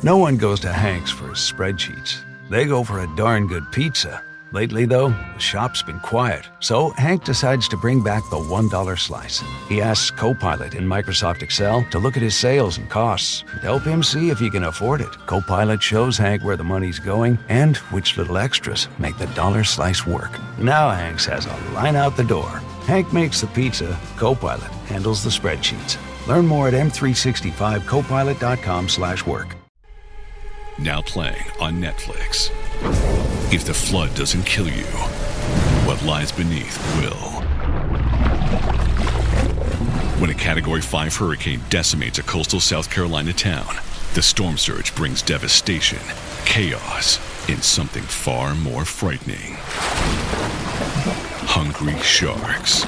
No one goes to Hank's for his spreadsheets. They go for a darn good pizza. Lately, though, the shop's been quiet, so Hank decides to bring back the $1 slice. He asks Copilot in Microsoft Excel to look at his sales and costs and help him see if he can afford it. Copilot shows Hank where the money's going and which little extras make the dollar slice work. Now Hank has a line out the door. Hank makes the pizza, Copilot handles the spreadsheets. Learn more at m365copilot.com/work. Now playing on Netflix. If the flood doesn't kill you, what lies beneath will. When a Category 5 hurricane decimates a coastal South Carolina town, the storm surge brings devastation, chaos, and something far more frightening. Hungry Sharks.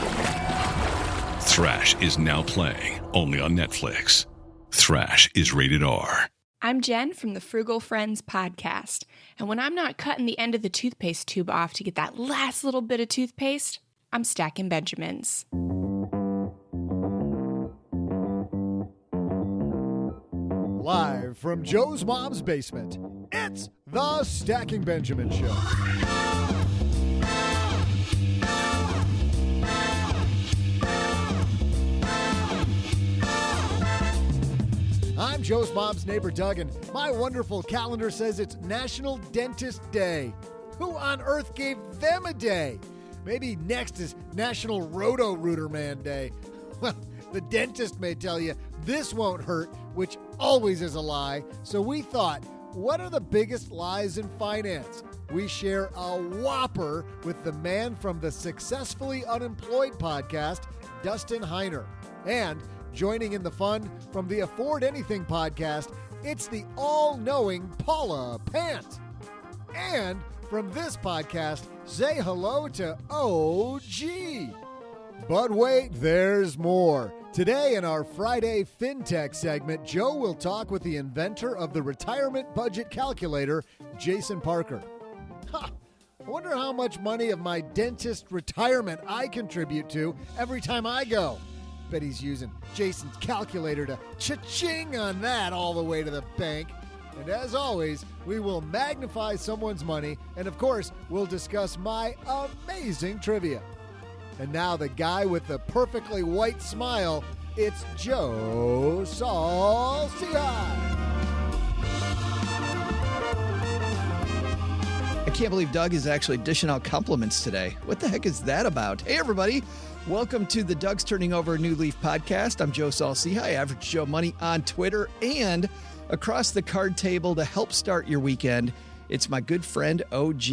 Thrash is now playing only on Netflix. Thrash is rated R. I'm Jen from the Frugal Friends podcast, and when I'm not cutting the end of the toothpaste tube off to get that last little bit of toothpaste, I'm stacking Benjamins. Live from Joe's mom's basement, it's the Stacking Benjamin Show. I'm Joe's mom's neighbor, Doug, and my wonderful calendar says it's National Dentist Day. Who on earth gave them a day? Maybe next is National Roto-Rooter Man Day. Well, the dentist may tell you this won't hurt, which always is a lie. So we thought, what are the biggest lies in finance? We share a whopper with the man from the Successfully Unemployed podcast, Dustin Heiner. And joining in the fun from the Afford Anything podcast, it's the all-knowing Paula Pant. And from this podcast, say hello to OG. But wait, there's more. Today in our Friday FinTech segment, Joe will talk with the inventor of the retirement budget calculator, Jason Parker. I wonder how much money of my dentist retirement I contribute to every time I go. Bet he's using Jason's calculator to cha-ching on that all the way to the bank. And as always, we will magnify someone's money, and of course, we'll discuss my amazing trivia. And now the guy with the perfectly white smile, it's Joe Saul-Sehy. I can't believe Doug is actually dishing out compliments today. What the heck is that about? Hey, everybody. Welcome to the Doug's Turning Over a New Leaf podcast. I'm Joe Saul-Sehy, Average Joe Money on Twitter, and across the card table to help start your weekend, it's my good friend OG.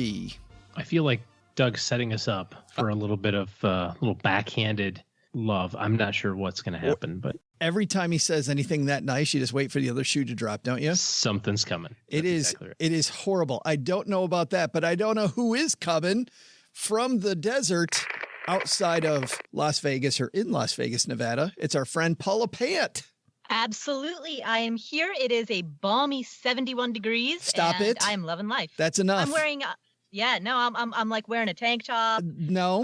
I feel like Doug's setting us up for a little bit of little backhanded love. I'm not sure what's going to happen, but every time he says anything that nice, you just wait for the other shoe to drop, don't you? Something's coming. It is. Exactly right. It is horrible. I don't know about that, but I don't know who is coming from the desert outside of Las Vegas or in Las Vegas, Nevada. It's our friend Paula Pant. Absolutely. I am here. It is a balmy 71 degrees. Stop and it. I'm loving life. That's enough. I'm wearing I'm like wearing a tank top. No.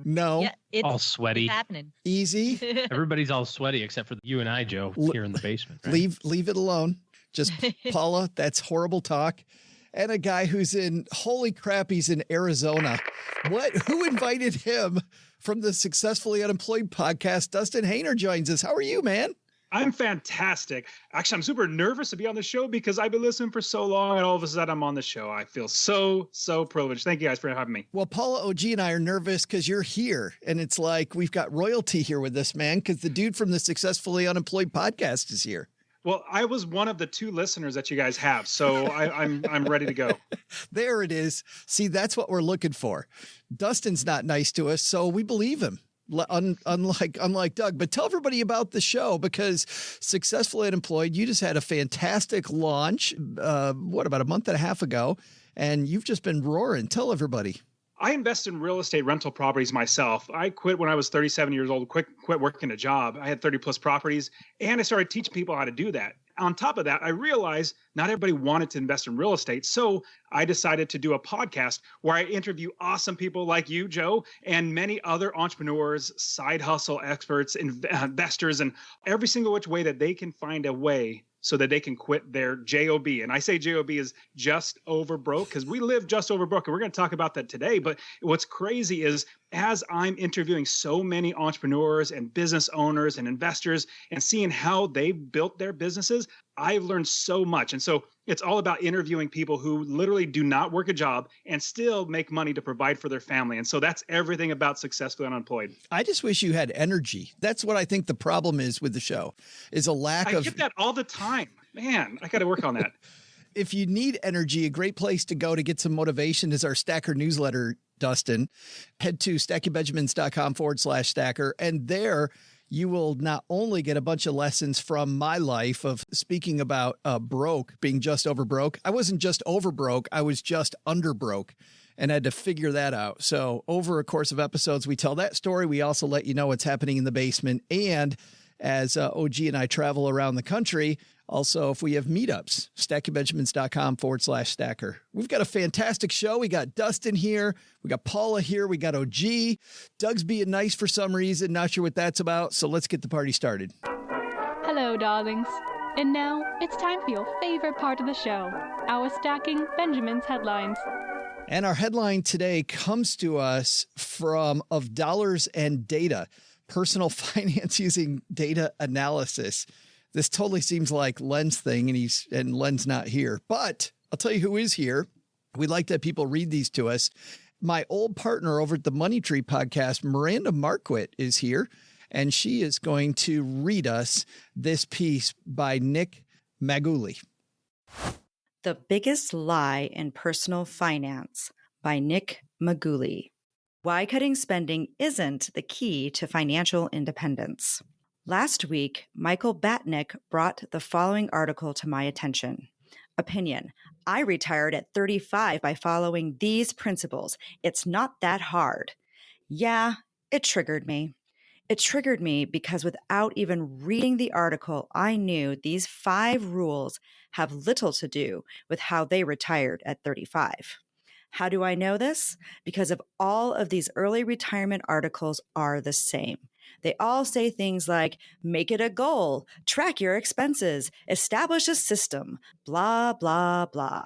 Yeah, it's all sweaty. It's happening. Easy. Everybody's all sweaty except for you and I, Joe, here in the basement. Right? Leave it alone. Just Paula, that's horrible talk. And a guy who's holy crap, he's in Arizona. Who invited him from the Successfully Unemployed podcast? Dustin Heiner joins us. How are you, man? I'm fantastic. Actually, I'm super nervous to be on the show because I've been listening for so long, and all of a sudden I'm on the show. I feel so privileged. Thank you guys for having me. Well, Paula, OG, and I are nervous because you're here, and it's like we've got royalty here with this man because the dude from the Successfully Unemployed podcast is here. Well, I was one of the 2 listeners that you guys have, so I'm ready to go. There it is. See, that's what we're looking for. Dustin's not nice to us, so we believe him. Unlike Doug. But tell everybody about the show, because Successfully Unemployed, you just had a fantastic launch, about a month and a half ago, and you've just been roaring. Tell everybody. I invest in real estate rental properties myself. I quit when I was 37 years old, quit working a job. I had 30 plus properties, and I started teaching people how to do that. On top of that, I realized not everybody wanted to invest in real estate. So I decided to do a podcast where I interview awesome people like you, Joe, and many other entrepreneurs, side hustle experts, investors, and every single which way that they can find a way so that they can quit their job. And I say job is just over broke, because we live just over broke, and we're going to talk about that today. But what's crazy is, as I'm interviewing so many entrepreneurs and business owners and investors and seeing how they built their businesses, I've learned so much. And so it's all about interviewing people who literally do not work a job and still make money to provide for their family. And so that's everything about Successfully Unemployed. I just wish you had energy. That's what I think the problem is with the show, is a lack of... I get that all the time. Man, I got to work on that. If you need energy, a great place to go to get some motivation is our Stacker newsletter, Dustin. Head to stackingbenjamins.com/stacker. And there you will not only get a bunch of lessons from my life of speaking about broke, being just over broke. I wasn't just over broke. I was just under broke and had to figure that out. So over a course of episodes, we tell that story. We also let you know what's happening in the basement. And as OG and I travel around the country, also, if we have meetups, stackingbenjamins.com/stacker. We've got a fantastic show. We got Dustin here. We got Paula here. We got OG. Doug's being nice for some reason. Not sure what that's about. So let's get the party started. Hello, darlings. And now it's time for your favorite part of the show, our Stacking Benjamins headlines. And our headline today comes to us from Of Dollars and Data, personal finance using data analysis. This totally seems like Len's thing, and Len's not here. But I'll tell you who is here. We'd like to have people read these to us. My old partner over at the Money Tree podcast, Miranda Marquit, is here, and she is going to read us this piece by Nick Maguli. The Biggest Lie in Personal Finance by Nick Maguli. Why cutting spending isn't the key to financial independence. Last week, Michael Batnick brought the following article to my attention. Opinion: I retired at 35 by following these principles. It's not that hard. Yeah, it triggered me. It triggered me because without even reading the article, I knew these 5 rules have little to do with how they retired at 35. How do I know this? Because of all of these early retirement articles are the same. They all say things like, make it a goal, track your expenses, establish a system, blah, blah, blah.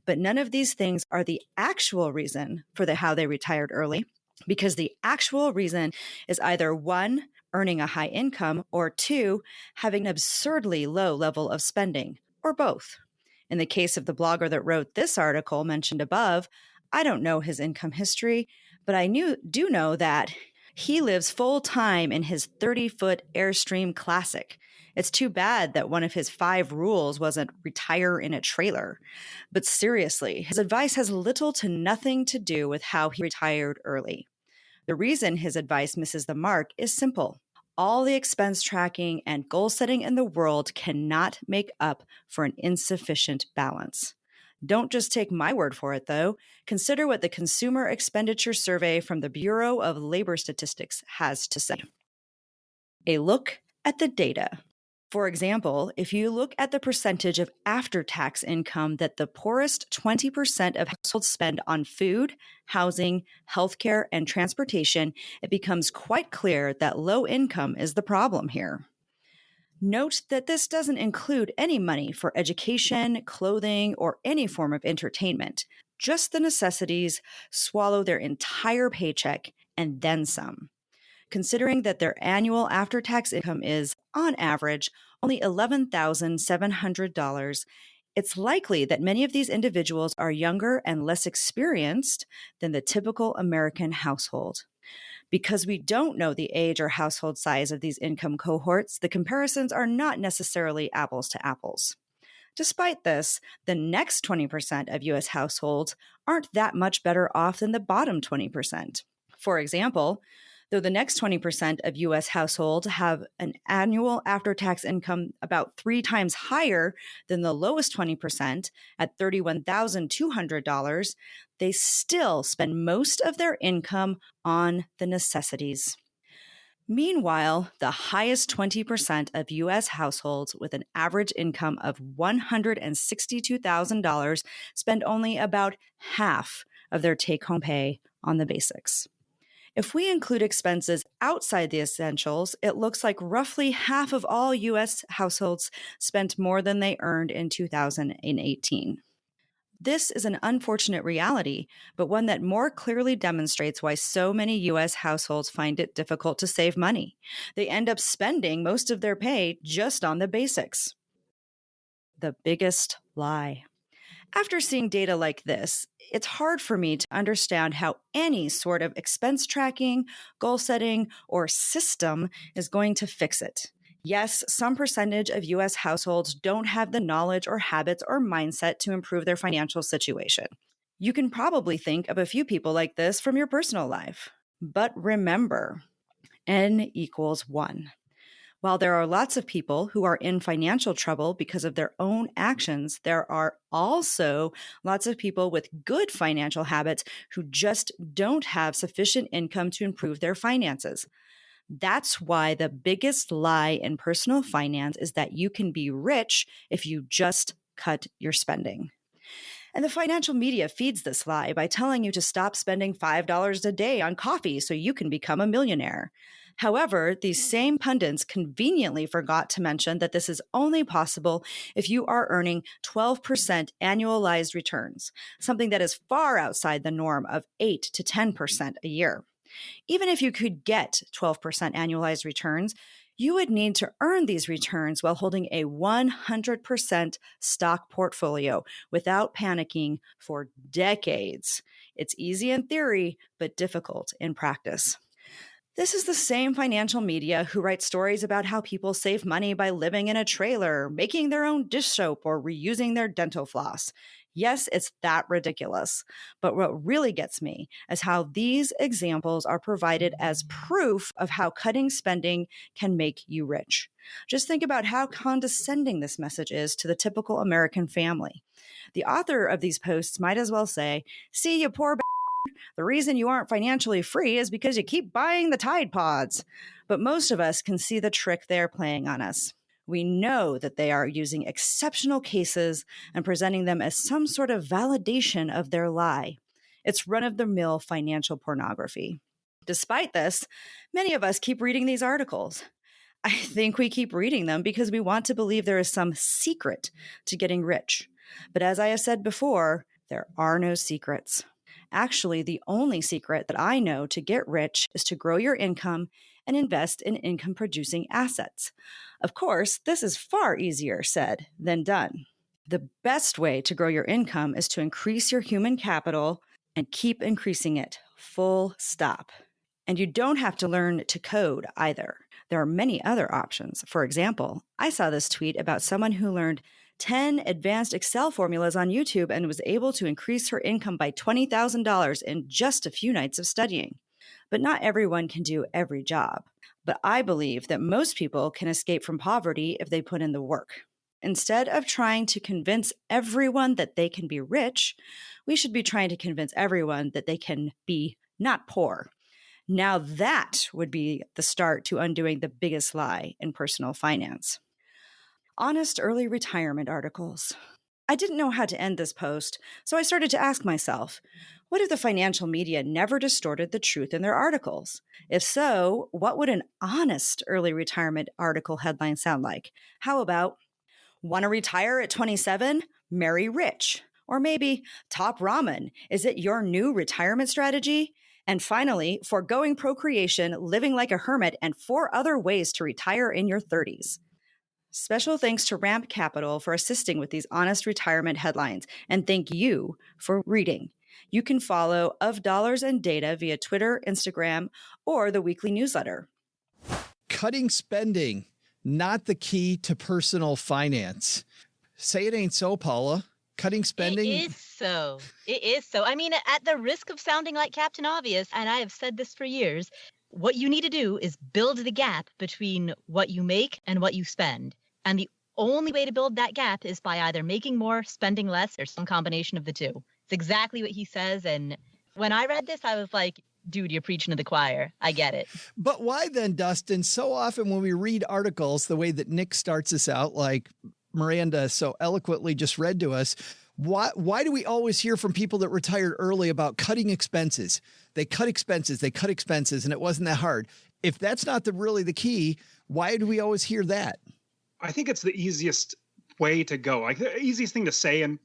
But none of these things are the actual reason for how they retired early, because the actual reason is either 1, earning a high income, or 2, having an absurdly low level of spending, or both. In the case of the blogger that wrote this article mentioned above, I don't know his income history, but I do know that he lives full-time in his 30-foot Airstream Classic. It's too bad that one of his 5 rules wasn't retire in a trailer. But seriously, his advice has little to nothing to do with how he retired early. The reason his advice misses the mark is simple. All the expense tracking and goal setting in the world cannot make up for an insufficient balance. Don't just take my word for it, though. Consider what the Consumer Expenditure Survey from the Bureau of Labor Statistics has to say. A look at the data. For example, if you look at the percentage of after-tax income that the poorest 20% of households spend on food, housing, healthcare, and transportation, it becomes quite clear that low income is the problem here. Note that this doesn't include any money for education, clothing, or any form of entertainment. Just the necessities swallow their entire paycheck and then some. Considering that their annual after-tax income is, on average, only $11,700, it's likely that many of these individuals are younger and less experienced than the typical American household. Because we don't know the age or household size of these income cohorts, the comparisons are not necessarily apples to apples. Despite this, the next 20% of U.S. households aren't that much better off than the bottom 20%. For example, though the next 20% of U.S. households have an annual after-tax income about 3 times higher than the lowest 20% at $31,200, they still spend most of their income on the necessities. Meanwhile, the highest 20% of U.S. households with an average income of $162,000 spend only about half of their take-home pay on the basics. If we include expenses outside the essentials, it looks like roughly half of all U.S. households spent more than they earned in 2018. This is an unfortunate reality, but one that more clearly demonstrates why so many U.S. households find it difficult to save money. They end up spending most of their pay just on the basics. The biggest lie. After seeing data like this, it's hard for me to understand how any sort of expense tracking, goal setting, or system is going to fix it. Yes, some percentage of U.S. households don't have the knowledge or habits or mindset to improve their financial situation. You can probably think of a few people like this from your personal life. But remember, N equals 1. While there are lots of people who are in financial trouble because of their own actions, there are also lots of people with good financial habits who just don't have sufficient income to improve their finances. That's why the biggest lie in personal finance is that you can be rich if you just cut your spending. And the financial media feeds this lie by telling you to stop spending $5 a day on coffee so you can become a millionaire. However, these same pundits conveniently forgot to mention that this is only possible if you are earning 12% annualized returns, something that is far outside the norm of 8 to 10% a year. Even if you could get 12% annualized returns, you would need to earn these returns while holding a 100% stock portfolio without panicking for decades. It's easy in theory, but difficult in practice. This is the same financial media who write stories about how people save money by living in a trailer, making their own dish soap, or reusing their dental floss. Yes, it's that ridiculous. But what really gets me is how these examples are provided as proof of how cutting spending can make you rich. Just think about how condescending this message is to the typical American family. The author of these posts might as well say, "See, you poor the reason you aren't financially free is because you keep buying the Tide Pods." But most of us can see the trick they're playing on us. We know that they are using exceptional cases and presenting them as some sort of validation of their lie. It's run-of-the-mill financial pornography. Despite this, many of us keep reading these articles. I think we keep reading them because we want to believe there is some secret to getting rich. But as I have said before, there are no secrets. Actually, the only secret that I know to get rich is to grow your income and invest in income-producing assets. Of course, this is far easier said than done. The best way to grow your income is to increase your human capital and keep increasing it, full stop. And you don't have to learn to code either. There are many other options. For example, I saw this tweet about someone who learned 10 advanced Excel formulas on YouTube and was able to increase her income by $20,000 in just a few nights of studying. But not everyone can do every job. But I believe that most people can escape from poverty if they put in the work. Instead of trying to convince everyone that they can be rich, we should be trying to convince everyone that they can be not poor. Now that would be the start to undoing the biggest lie in personal finance. Honest early retirement articles. I didn't know how to end this post, so I started to ask myself, what if the financial media never distorted the truth in their articles? If so, what would an honest early retirement article headline sound like? How about, "Want to retire at 27? Marry rich." Or maybe, "Top ramen. Is it your new retirement strategy?" And finally, "Foregoing procreation, living like a hermit, and 4 other ways to retire in your 30s. Special thanks to Ramp Capital for assisting with these honest retirement headlines, and thank you for reading. You can follow Of Dollars and Data via Twitter, Instagram, or the weekly newsletter. Cutting spending, not the key to personal finance. Say it ain't so, Paula. Cutting spending. It is so. It is so. I mean, at the risk of sounding like Captain Obvious, and I have said this for years, what you need to do is build the gap between what you make and what you spend. And the only way to build that gap is by either making more, spending less, or some combination of the two. It's exactly what he says. And when I read this, I was like, dude, you're preaching to the choir. I get it. But why then, Dustin? So often when we read articles, the way that Nick starts us out, like Miranda so eloquently just read to us, Why do we always hear from people that retired early about cutting expenses? They cut expenses, and it wasn't that hard. If that's not really the key, why do we always hear that? I think it's the easiest way to go, like the easiest thing to say, and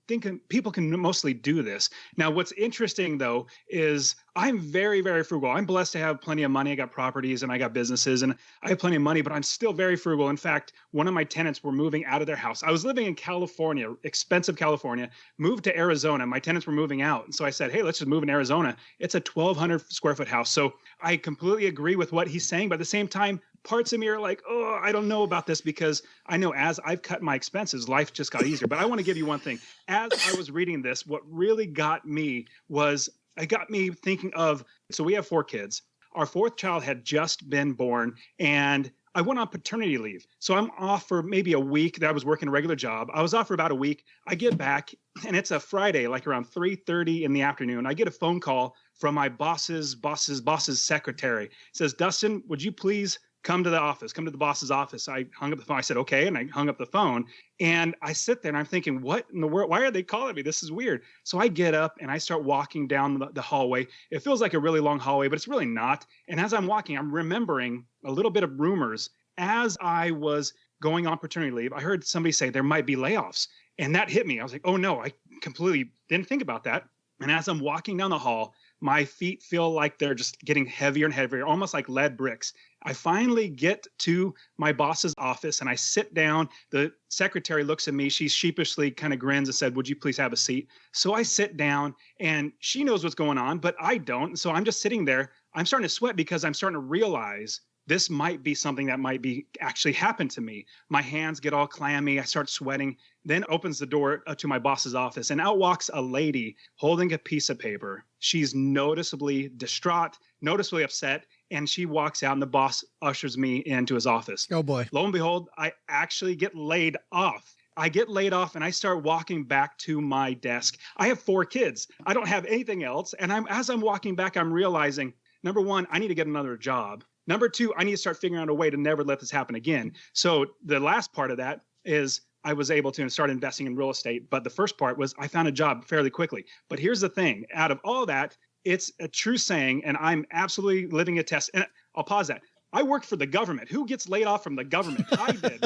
people can mostly do this. Now, what's interesting though is I'm very, very frugal. I'm blessed to have plenty of money. I got properties and I got businesses and I have plenty of money, but I'm still very frugal. In fact, one of my tenants were moving out of their house. I was living in California, expensive California, moved to Arizona. My tenants were moving out. And so I said, hey, let's just move in Arizona. It's a 1,200 square foot house. So I completely agree with what he's saying. But at the same time, parts of me are like, oh, I don't know about this, because I know as I've cut my expenses, life just got easier. But I want to give you one thing. As I was reading this, what really got me was it got me thinking of, so we have 4 kids. Our 4th child had just been born and I went on paternity leave. So I'm off for maybe a week. That I was working a regular job. I was off for about a week. I get back and it's a Friday, like around 3:30 in the afternoon. I get a phone call from my boss's secretary. It says, Dustin, would you please come to the office, come to the boss's office. I hung up the phone. I said, okay. And I hung up the phone and I sit there and I'm thinking, what in the world? Why are they calling me? This is weird. So I get up and I start walking down the hallway. It feels like a really long hallway, but it's really not. And as I'm walking, I'm remembering a little bit of rumors. As I was going on paternity leave, I heard somebody say there might be layoffs. And that hit me. I was like, oh no, I completely didn't think about that. And as I'm walking down the hall, my feet feel like they're just getting heavier and heavier, almost like lead bricks. I finally get to my boss's office and I sit down. The secretary looks at me. She sheepishly kind of grins and said, would you please have a seat? So I sit down and she knows what's going on, but I don't. So I'm just sitting there. I'm starting to sweat because I'm starting to realize this might be something that might be actually happen to me. My hands get all clammy. I start sweating, then opens the door to my boss's office and out walks a lady holding a piece of paper. She's noticeably distraught, noticeably upset. And she walks out and the boss ushers me into his office. Oh boy. Lo and behold, I actually get laid off. I get laid off and I start walking back to my desk. I have 4 kids. I don't have anything else. And as I'm walking back, I'm realizing, number 1, I need to get another job. Number 2, I need to start figuring out a way to never let this happen again. So the last part of that is I was able to start investing in real estate. But the first part was I found a job fairly quickly. But here's the thing. Out of all that, it's a true saying, and I'm absolutely living a test. And I'll pause that. I worked for the government. Who gets laid off from the government? I did.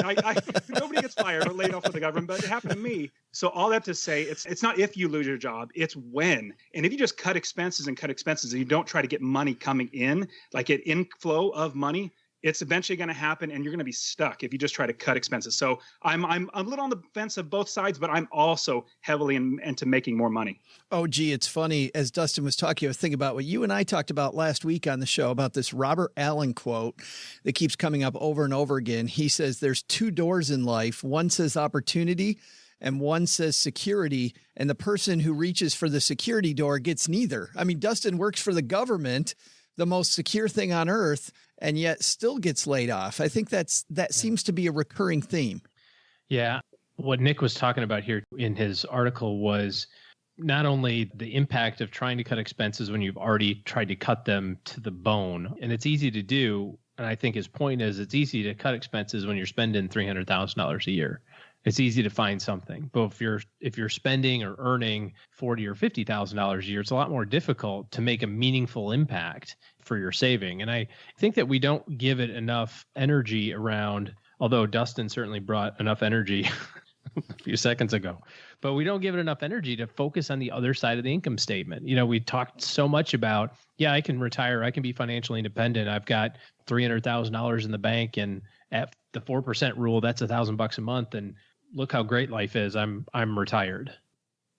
Nobody gets fired or laid off from the government, but it happened to me. So all that to say, it's not if you lose your job, it's when. And if you just cut expenses and you don't try to get money coming in, like an inflow of money, it's eventually going to happen and you're going to be stuck if you just try to cut expenses. So I'm a little on the fence of both sides, but I'm also heavily into making more money. Oh, gee, it's funny. As Dustin was talking, I was thinking about what you and I talked about last week on the show about this Robert Allen quote that keeps coming up over and over again. He says there's 2 doors in life. One says opportunity and one says security. And the person who reaches for the security door gets neither. I mean, Dustin works for the government, the most secure thing on earth, and yet still gets laid off. I think that seems to be a recurring theme. Yeah. What Nick was talking about here in his article was not only the impact of trying to cut expenses when you've already tried to cut them to the bone, and it's easy to do. And I think his point is it's easy to cut expenses when you're spending $300,000 a year. It's easy to find something. But if you're spending or earning $40,000 or $50,000 a year, it's a lot more difficult to make a meaningful impact for your saving. And I think that we don't give it enough energy around, although Dustin certainly brought enough energy a few seconds ago, but we don't give it enough energy to focus on the other side of the income statement. You know, we talked so much about, I can retire, I can be financially independent. I've got $300,000 in the bank, and at the 4% rule, that's $1,000 a month. And look how great life is. I'm retired.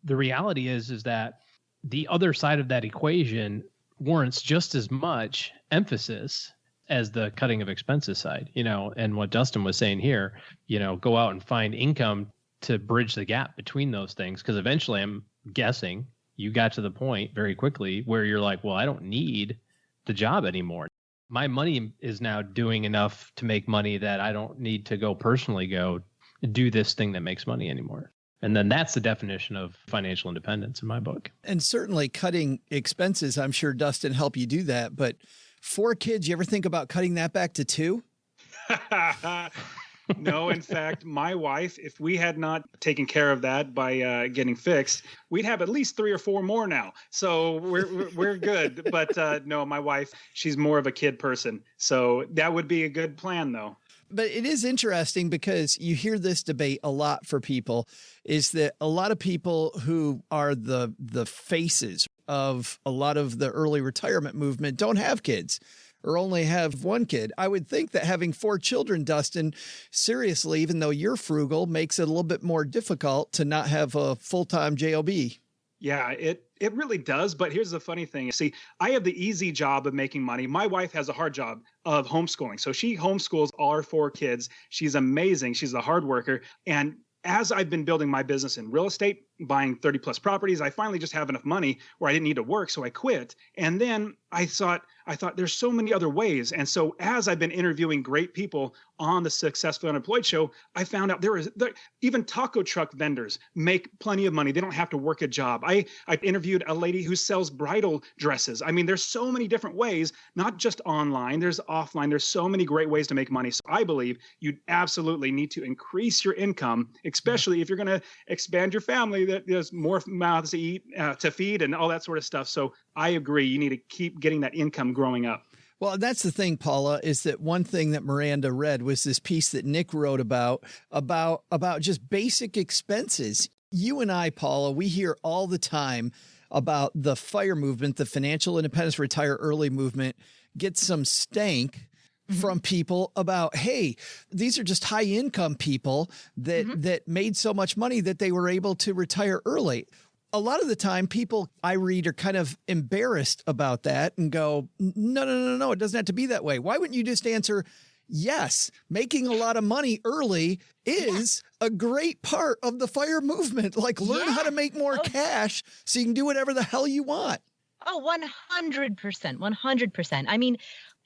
The reality is that the other side of that equation warrants just as much emphasis as the cutting of expenses side, and what Dustin was saying here, go out and find income to bridge the gap between those things. Because eventually, I'm guessing you got to the point very quickly where you're like, well, I don't need the job anymore. My money is now doing enough to make money that I don't need to go do this thing that makes money anymore. And then that's the definition of financial independence in my book. And certainly cutting expenses, I'm sure Dustin helped you do that. But 4 kids, you ever think about cutting that back to 2? No, in fact, my wife, if we had not taken care of that by getting fixed, we'd have at least 3 or 4 more now. So we're good. But no, my wife, she's more of a kid person. So that would be a good plan, though. But it is interesting because you hear this debate a lot for people, is that a lot of people who are the faces of a lot of the early retirement movement don't have kids or only have one kid. I would think that having 4 children, Dustin, seriously, even though you're frugal, makes it a little bit more difficult to not have a full-time job. Yeah, it really does. But here's the funny thing. See, I have the easy job of making money. My wife has a hard job of homeschooling. So she homeschools all our 4 kids. She's amazing. She's a hard worker. And as I've been building my business in real estate, buying 30 plus properties, I finally just have enough money where I didn't need to work. So I quit. And then I thought there's so many other ways. And so as I've been interviewing great people on the Successful Unemployed show, I found out even taco truck vendors make plenty of money. They don't have to work a job. I interviewed a lady who sells bridal dresses. I mean, there's so many different ways, not just online, there's offline. There's so many great ways to make money. So I believe you absolutely need to increase your income, especially if you're going to expand your family, that there's more mouths to eat, to feed and all that sort of stuff. So I agree. You need to keep getting that income growing up. Well, that's the thing, Paula, is that one thing that Miranda read was this piece that Nick wrote about just basic expenses. You and I, Paula, we hear all the time about the FIRE movement, the Financial Independence Retire Early movement, get some stank from people about, hey, these are just high income people that made so much money that they were able to retire early. A lot of the time people I read are kind of embarrassed about that and go, no, it doesn't have to be that way. Why wouldn't you just answer, yes, making a lot of money early is a great part of the FIRE movement. Like learn how to make more cash so you can do whatever the hell you want. Oh, 100%, 100%. I mean,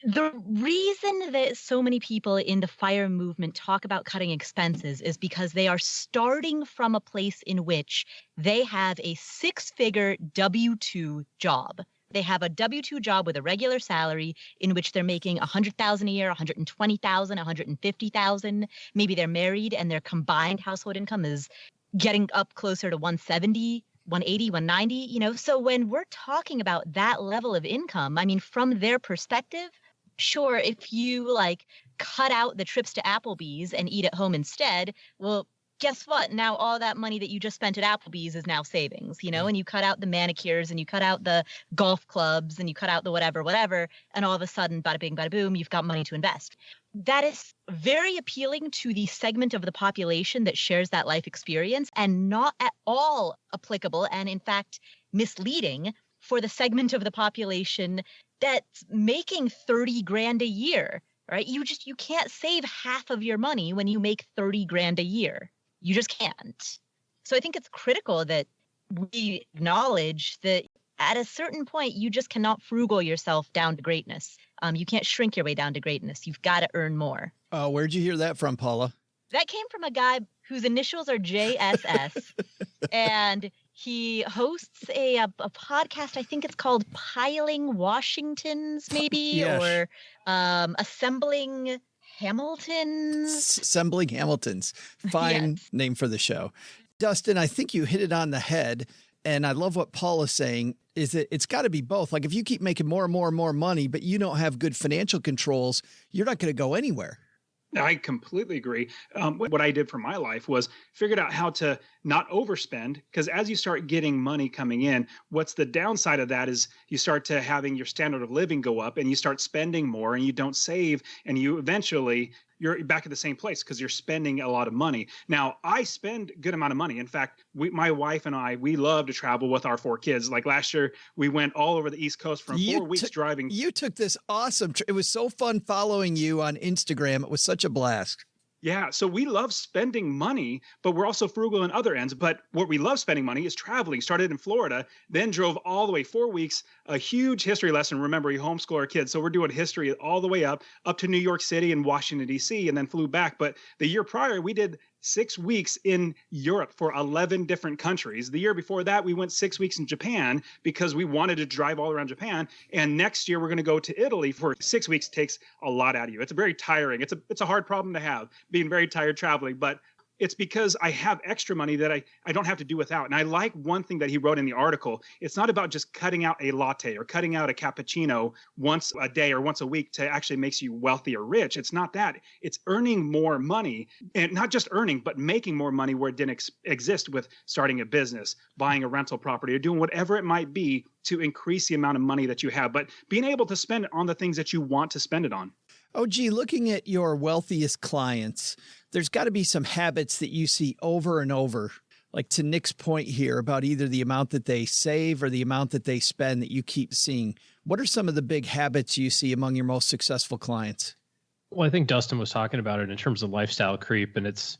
the reason that so many people in the FIRE movement talk about cutting expenses is because they are starting from a place in which they have a 6-figure W-2 job. They have a W-2 job with a regular salary in which they're making $100,000 a year, $120,000, $150,000. Maybe they're married and their combined household income is getting up closer to 170, 180, 190, So when we're talking about that level of income, I mean, from their perspective, sure, if you cut out the trips to Applebee's and eat at home instead, well, guess what? Now all that money that you just spent at Applebee's is now savings, and you cut out the manicures and you cut out the golf clubs and you cut out the whatever, and all of a sudden, bada bing, bada boom, you've got money to invest. That is very appealing to the segment of the population that shares that life experience and not at all applicable and, in fact, misleading for the segment of the population that's making $30,000 a year, right? You can't save half of your money when you make $30,000 a year. You just can't. So I think it's critical that we acknowledge that at a certain point, you just cannot frugal yourself down to greatness. You can't shrink your way down to greatness. You've got to earn more. Where'd you hear that from, Paula? That came from a guy whose initials are JSS, and he hosts a podcast. I think it's called Piling Washingtons, maybe, Yes. or Assembling Hamiltons. Assembling Hamiltons. Fine name for the show. Dustin, I think you hit it on the head. And I love what Paul is saying is that it's got to be both. Like if you keep making more and more and more money, but you don't have good financial controls, you're not going to go anywhere. I completely agree. What I did for my life was figured out how to not overspend, because as you start getting money coming in, what's the downside of that is you start to having your standard of living go up and you start spending more and you don't save, and you eventually you're back at the same place because you're spending a lot of money. Now, I spend a good amount of money. In fact, my wife and I, we love to travel with our 4 kids. Like last year, we went all over the East Coast from 4 weeks driving. You took this awesome trip. It was so fun following you on Instagram. It was such a blast. Yeah, so we love spending money, but we're also frugal in other ends. But what we love spending money is traveling. Started in Florida, then drove all the way 4 weeks, a huge history lesson. Remember, we homeschool our kids, so we're doing history all the way up to New York City and Washington, D.C., and then flew back. But the year prior, we did 6 weeks in Europe for 11 different countries. The year before that, we went 6 weeks in Japan because we wanted to drive all around Japan. And next year, we're going to go to Italy for 6 weeks. Takes a lot out of you. It's very tiring. It's a hard problem to have, being very tired traveling. But it's because I have extra money that I don't have to do without. And I like one thing that he wrote in the article. It's not about just cutting out a latte or cutting out a cappuccino once a day or once a week to actually makes you wealthy or rich. It's not that. It's earning more money, and not just earning, but making more money where it didn't exist, with starting a business, buying a rental property, or doing whatever it might be to increase the amount of money that you have, but being able to spend it on the things that you want to spend it on. Oh, gee, looking at your wealthiest clients, there's got to be some habits that you see over and over, like to Nick's point here about either the amount that they save or the amount that they spend that you keep seeing. What are some of the big habits you see among your most successful clients? Well, I think Dustin was talking about it in terms of lifestyle creep, and it's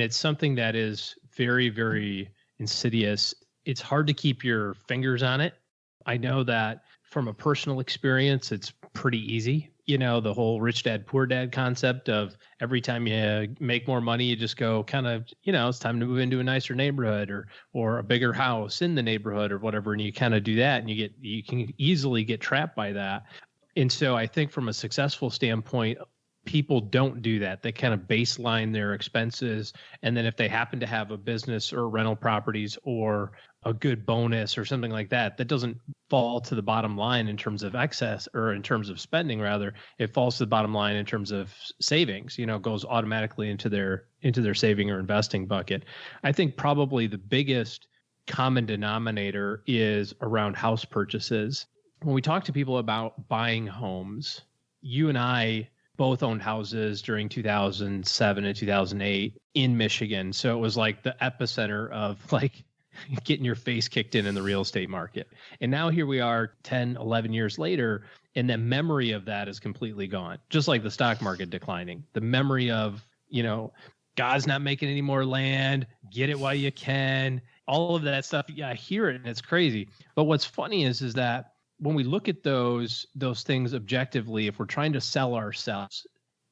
something that is very, very insidious. It's hard to keep your fingers on it. I know that from a personal experience, it's pretty easy. You know, the whole rich dad, poor dad concept of every time you make more money, you just go kind of, you know, it's time to move into a nicer neighborhood or a bigger house in the neighborhood or whatever. And you kind of do that, and you can easily get trapped by that. And so I think from a successful standpoint, people don't do that. They kind of baseline their expenses. And then if they happen to have a business or rental properties or a good bonus or something like that, that doesn't fall to the bottom line in terms of excess, or in terms of spending, rather, it falls to the bottom line in terms of savings, you know, goes automatically into their saving or investing bucket. I think probably the biggest common denominator is around house purchases. When we talk to people about buying homes, you and I both owned houses during 2007 and 2008 in Michigan. So it was like the epicenter of like getting your face kicked in the real estate market. And now here we are 10, 11 years later, and the memory of that is completely gone. Just like the stock market declining. The memory of, you know, God's not making any more land, get it while you can, all of that stuff. Yeah, I hear it and it's crazy. But what's funny is that when we look at those things objectively, if we're trying to sell ourselves,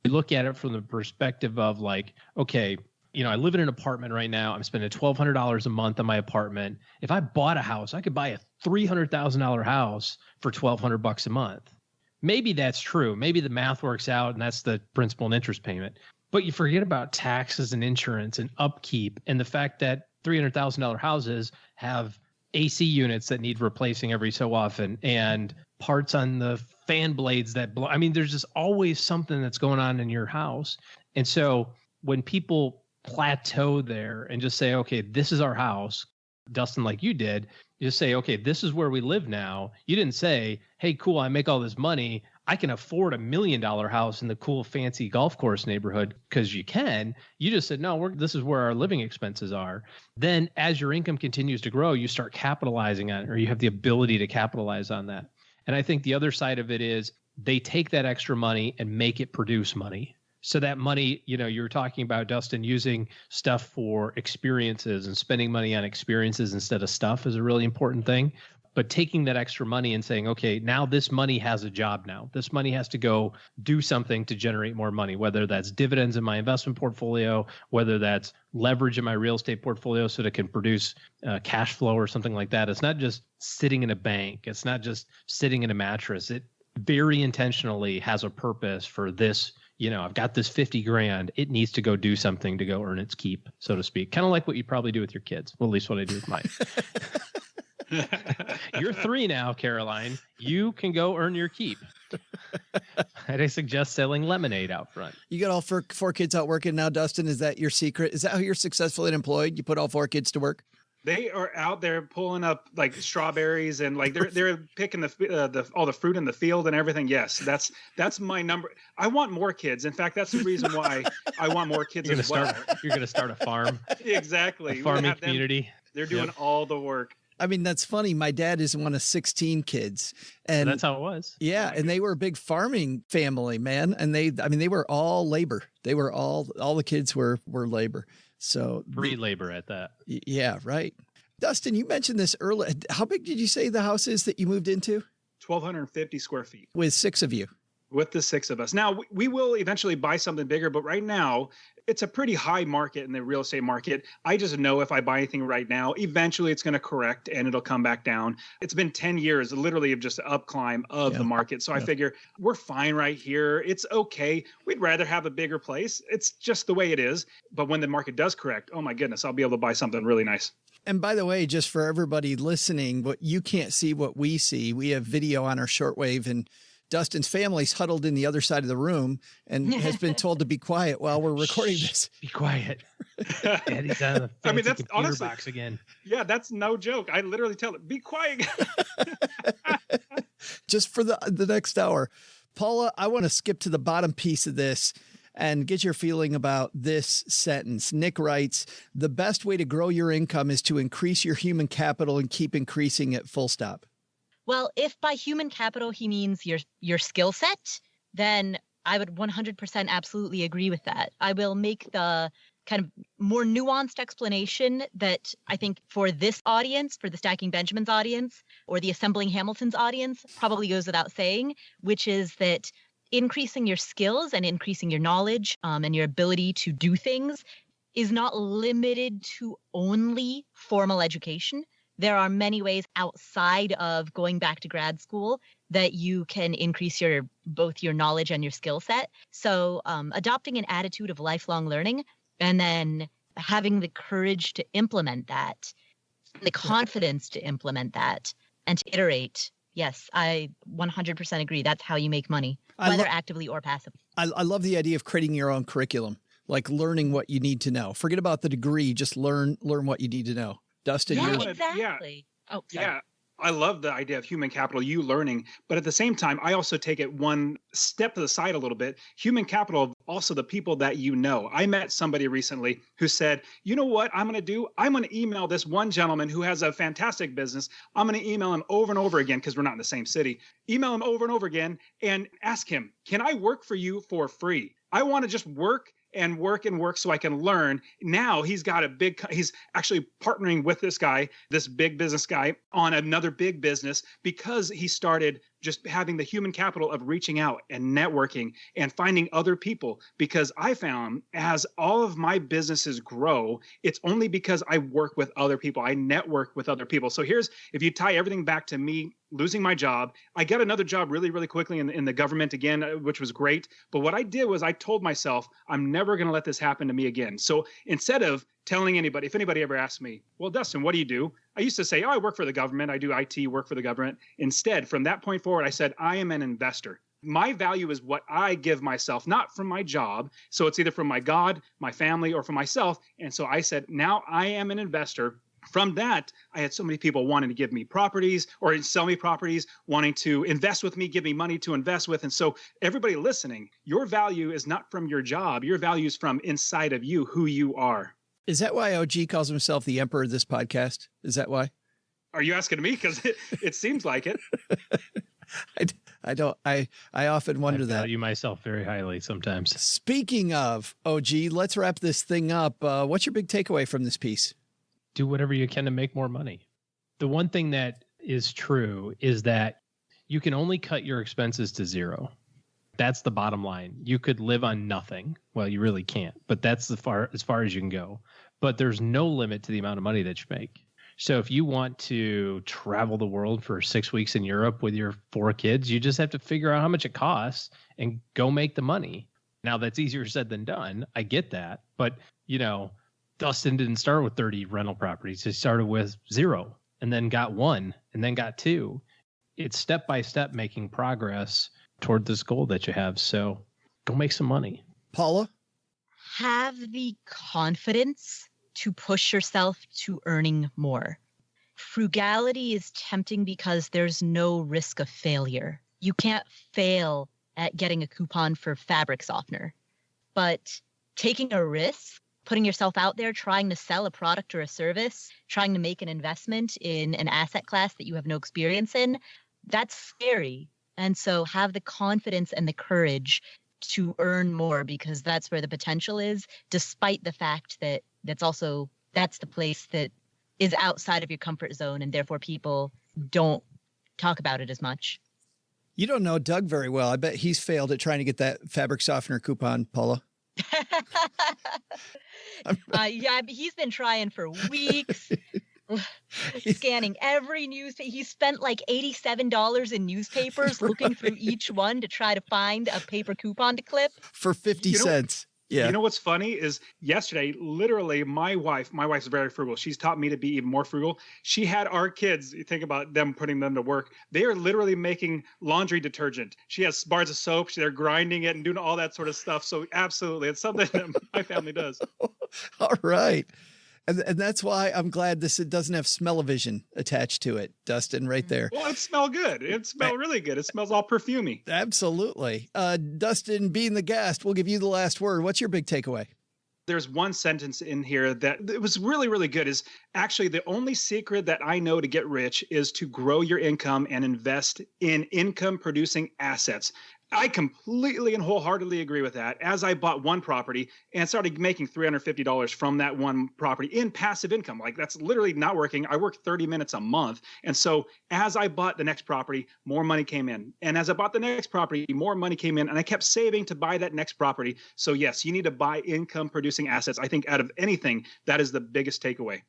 we look at it from the perspective of like, okay, you know, I live in an apartment right now. I'm spending $1,200 a month on my apartment. If I bought a house, I could buy a $300,000 house for $1,200 a month. Maybe that's true. Maybe the math works out and that's the principal and interest payment. But you forget about taxes and insurance and upkeep and the fact that $300,000 houses have AC units that need replacing every so often and parts on the fan blades that blow. I mean, there's just always something that's going on in your house. And so when people plateau there and just say, okay, this is our house, Dustin, like you did, you just say, okay, this is where we live now. You didn't say, hey, cool, I make all this money, I can afford $1 million house in the cool fancy golf course neighborhood, because you can. You just said, no, this is where our living expenses are. Then as your income continues to grow, you start capitalizing on it, or you have the ability to capitalize on that. And I think the other side of it is they take that extra money and make it produce money. So that money, you know, you were talking about, Dustin, using stuff for experiences and spending money on experiences instead of stuff is a really important thing. But taking that extra money and saying, okay, now this money has a job now. This money has to go do something to generate more money, whether that's dividends in my investment portfolio, whether that's leverage in my real estate portfolio so that it can produce cash flow or something like that. It's not just sitting in a bank. It's not just sitting in a mattress. It very intentionally has a purpose for this. You know, I've got this 50 grand. It needs to go do something to go earn its keep, so to speak. Kind of like what you probably do with your kids. Well, at least what I do with mine. You're 3 now, Caroline. You can go earn your keep. I'd suggest selling lemonade out front. You got all four kids out working now, Dustin? Is that your secret? Is that how you're successfully employed? You put all 4 kids to work? They are out there pulling up like strawberries and like they're picking all the fruit in the field and everything. Yes, that's my number. I want more kids. In fact, that's the reason why I want more kids as well. You're going to start a farm. Exactly. A farming community. They're doing all the work. I mean, that's funny. My dad is one of 16 kids. And that's how it was. Yeah. And they were a big farming family, man. And they were all labor. They were all the kids were labor. So free labor at that. Yeah. Right. Dustin, you mentioned this earlier. How big did you say the house is that you moved into? 1,250 square feet. With 6 of you. with the 6 of us. Now, we will eventually buy something bigger, but right now, it's a pretty high market in the real estate market. I just know if I buy anything right now, eventually it's going to correct and it'll come back down. It's been 10 years, literally, of just an up climb of the market. So I figure we're fine right here. It's okay. We'd rather have a bigger place. It's just the way it is. But when the market does correct, oh my goodness, I'll be able to buy something really nice. And by the way, just for everybody listening, what you can't see, what we see, we have video on our shortwave, and Dustin's family's huddled in the other side of the room and has been told to be quiet while we're recording this. Be quiet. Daddy's on the fancy that's computer honestly, box again. Yeah, that's no joke. I literally tell it, be quiet. Just for the next hour. Paula, I want to skip to the bottom piece of this and get your feeling about this sentence. Nick writes, the best way to grow your income is to increase your human capital and keep increasing it, full stop. Well, if by human capital he means your skill set, then I would 100% absolutely agree with that. I will make the kind of more nuanced explanation that I think for this audience, for the Stacking Benjamins audience or the Assembling Hamiltons audience, probably goes without saying, which is that increasing your skills and increasing your knowledge and your ability to do things is not limited to only formal education. There are many ways outside of going back to grad school that you can increase both your knowledge and your skill set. So adopting an attitude of lifelong learning and then having the courage to implement that, the confidence to implement that and to iterate. Yes, I 100% agree. That's how you make money, whether actively or passively. I love the idea of creating your own curriculum, like learning what you need to know. Forget about the degree, just learn what you need to know. Dustin, exactly. Oh, yeah. I love the idea of human capital, you learning, but at the same time, I also take it one step to the side a little bit. Human capital, also the people that you know. I met somebody recently who said, you know what I'm going to do? I'm going to email this one gentleman who has a fantastic business. I'm going to email him over and over again because we're not in the same city. Email him over and over again and ask him, can I work for you for free? I want to just work and work so I can learn. Now he's actually partnering with this big business guy on another big business because he started just having the human capital of reaching out and networking and finding other people. Because I found as all of my businesses grow, it's only because I work with other people. I network with other people. So if you tie everything back to me losing my job, I got another job really, really quickly in the government again, which was great. But what I did was I told myself, I'm never going to let this happen to me again. So instead of telling anybody, if anybody ever asked me, well, Dustin, what do you do? I used to say, I work for the government. I do IT work for the government. Instead, from that point forward, I said, I am an investor. My value is what I give myself, not from my job. So it's either from my God, my family, or from myself. And so I said, now I am an investor. From that, I had so many people wanting to give me properties or sell me properties, wanting to invest with me, give me money to invest with. And so everybody listening, your value is not from your job. Your value is from inside of you, who you are. Is that why OG calls himself the emperor of this podcast? Is that why? Are you asking me? Because it seems like it. I often wonder that. I value myself very highly sometimes. Speaking of OG, let's wrap this thing up. What's your big takeaway from this piece? Do whatever you can to make more money. The one thing that is true is that you can only cut your expenses to zero. That's the bottom line. You could live on nothing. Well, you really can't, but that's as far as you can go. But there's no limit to the amount of money that you make. So if you want to travel the world for 6 weeks in Europe with your 4 kids, you just have to figure out how much it costs and go make the money. Now, that's easier said than done. I get that. But, Dustin didn't start with 30 rental properties. He started with 0 and then got 1 and then got 2. It's step by step making progress toward this goal that you have. So go make some money. Paula? Have the confidence to push yourself to earning more. Frugality is tempting because there's no risk of failure. You can't fail at getting a coupon for fabric softener. But taking a risk, putting yourself out there, trying to sell a product or a service, trying to make an investment in an asset class that you have no experience in, that's scary. And so have the confidence and the courage to earn more, because that's where the potential is, despite the fact that that's the place that is outside of your comfort zone, and therefore people don't talk about it as much. You don't know Doug very well. I bet he's failed at trying to get that fabric softener coupon, Paula. Yeah, he's been trying for weeks. Scanning every newspaper. He spent like $87 in newspapers looking through each one to try to find a paper coupon to clip. For 50 cents. Yeah. You know what's funny is yesterday, literally, my wife's very frugal. She's taught me to be even more frugal. She had our kids, you think about them putting them to work. They are literally making laundry detergent. She has bars of soap. They're grinding it and doing all that sort of stuff. So absolutely, it's something that my family does. All right. And that's why I'm glad it doesn't have smell-o-vision attached to it, Dustin, right there. Well, it smells good. It smells really good. It smells all perfumey. Absolutely. Dustin, being the guest, we'll give you the last word. What's your big takeaway? There's one sentence in here that it was really, really good. Is actually the only secret that I know to get rich is to grow your income and invest in income-producing assets. I completely and wholeheartedly agree with that. As I bought one property and started making $350 from that one property in passive income, like that's literally not working. I work 30 minutes a month. And so as I bought the next property, more money came in. And as I bought the next property, more money came in. And I kept saving to buy that next property. So yes, you need to buy income producing assets. I think out of anything, that is the biggest takeaway.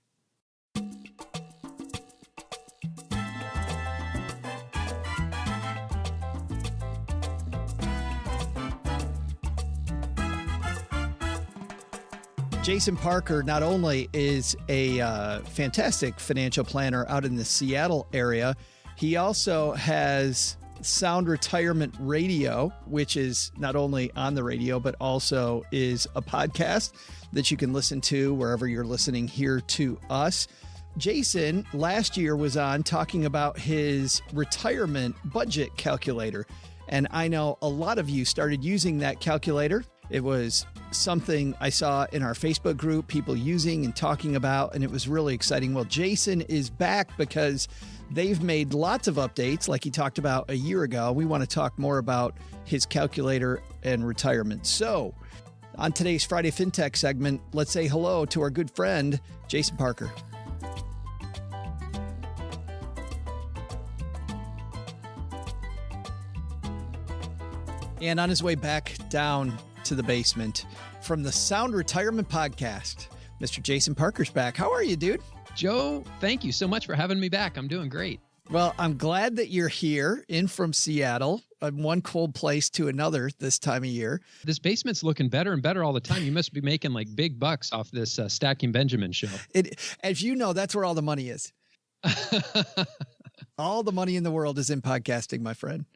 Jason Parker not only is a fantastic financial planner out in the Seattle area, he also has Sound Retirement Radio, which is not only on the radio, but also is a podcast that you can listen to wherever you're listening here to us. Jason last year was on talking about his retirement budget calculator. And I know a lot of you started using that calculator. It was something I saw in our Facebook group, people using and talking about, and it was really exciting. Well, Jason is back because they've made lots of updates like he talked about a year ago. We want to talk more about his calculator and retirement. So on today's Friday FinTech segment, let's say hello to our good friend, Jason Parker. And on his way back down to the basement from the Sound Retirement Podcast, Mr. Jason Parker's back. How are you, dude? Joe, thank you so much for having me back. I'm doing great. Well, I'm glad that you're here in from Seattle, one cold place to another this time of year. This basement's looking better and better all the time. You must be making like big bucks off this Stacking Benjamin show. As you know, that's where all the money is. All the money in the world is in podcasting, my friend.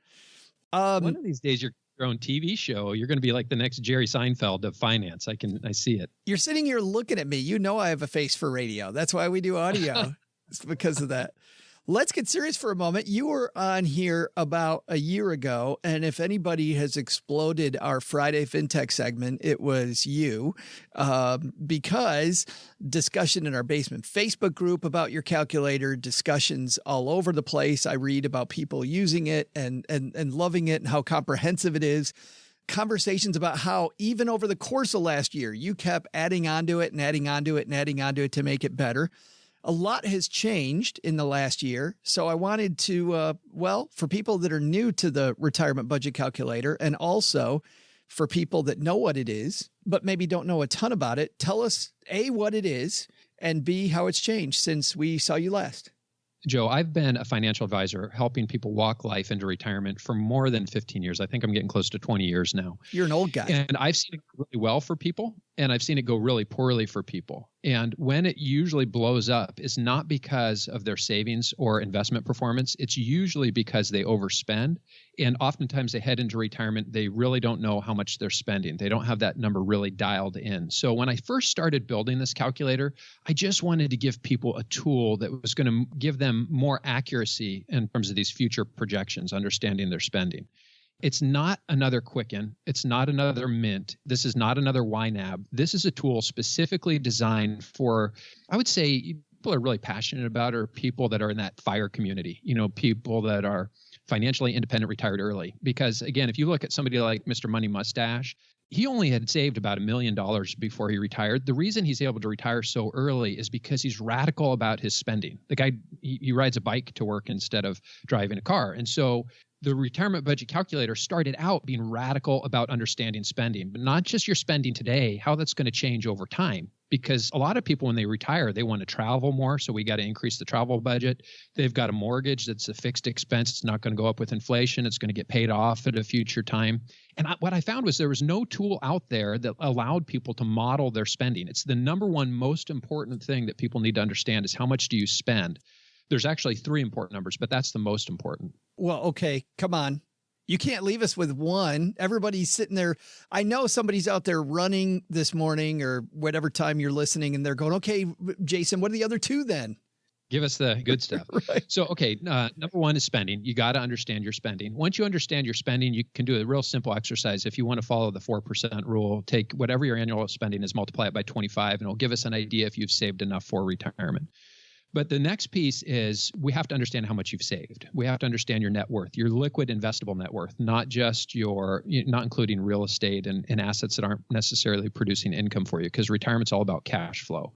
One of these days, your own TV show, you're going to be like the next Jerry Seinfeld of finance. I see it. You're sitting here looking at me. You know I have a face for radio. That's why we do audio. It's because of that. Let's get serious for a moment. You were on here about a year ago, and if anybody has exploded our Friday FinTech segment, it was you, because discussion in our basement Facebook group about your calculator, discussions all over the place. I read about people using it and loving it and how comprehensive it is. Conversations about how even over the course of last year, you kept adding onto it and adding onto it and adding onto it to make it better. A lot has changed in the last year. So I wanted to, for people that are new to the retirement budget calculator and also for people that know what it is, but maybe don't know a ton about it, tell us A, what it is, and B, how it's changed since we saw you last. Joe, I've been a financial advisor helping people walk life into retirement for more than 15 years. I think I'm getting close to 20 years now. You're an old guy. And I've seen it go really well for people, and I've seen it go really poorly for people. And when it usually blows up, it's not because of their savings or investment performance. It's usually because they overspend. And oftentimes they head into retirement, they really don't know how much they're spending. They don't have that number really dialed in. So when I first started building this calculator, I just wanted to give people a tool that was going to give them more accuracy in terms of these future projections, understanding their spending. It's not another Quicken. It's not another Mint. This is not another YNAB. This is a tool specifically designed for, I would say, people are really passionate about are people that are in that FIRE community, people that are financially independent, retired early. Because again, if you look at somebody like Mr. Money Mustache, he only had saved about $1 million before he retired. The reason he's able to retire so early is because he's radical about his spending. The guy, he rides a bike to work instead of driving a car. And so The retirement budget calculator started out being radical about understanding spending, but not just your spending today, how that's going to change over time. Because a lot of people, when they retire, they want to travel more. So we got to increase the travel budget. They've got a mortgage that's a fixed expense. It's not going to go up with inflation. It's going to get paid off at a future time. And what I found was there was no tool out there that allowed people to model their spending. It's the number one most important thing that people need to understand is how much do you spend? There's actually 3 important numbers, but that's the most important. Well, okay, come on. You can't leave us with one. Everybody's sitting there. I know somebody's out there running this morning or whatever time you're listening, and they're going, okay, Jason, what are the other 2 then? Give us the good stuff. Right. So, okay, number 1 is spending. You got to understand your spending. Once you understand your spending, you can do a real simple exercise. If you want to follow the 4% rule, take whatever your annual spending is, multiply it by 25, and it'll give us an idea if you've saved enough for retirement. But the next piece is we have to understand how much you've saved. We have to understand your net worth, your liquid investable net worth, not just not including real estate and assets that aren't necessarily producing income for you, because retirement's all about cash flow.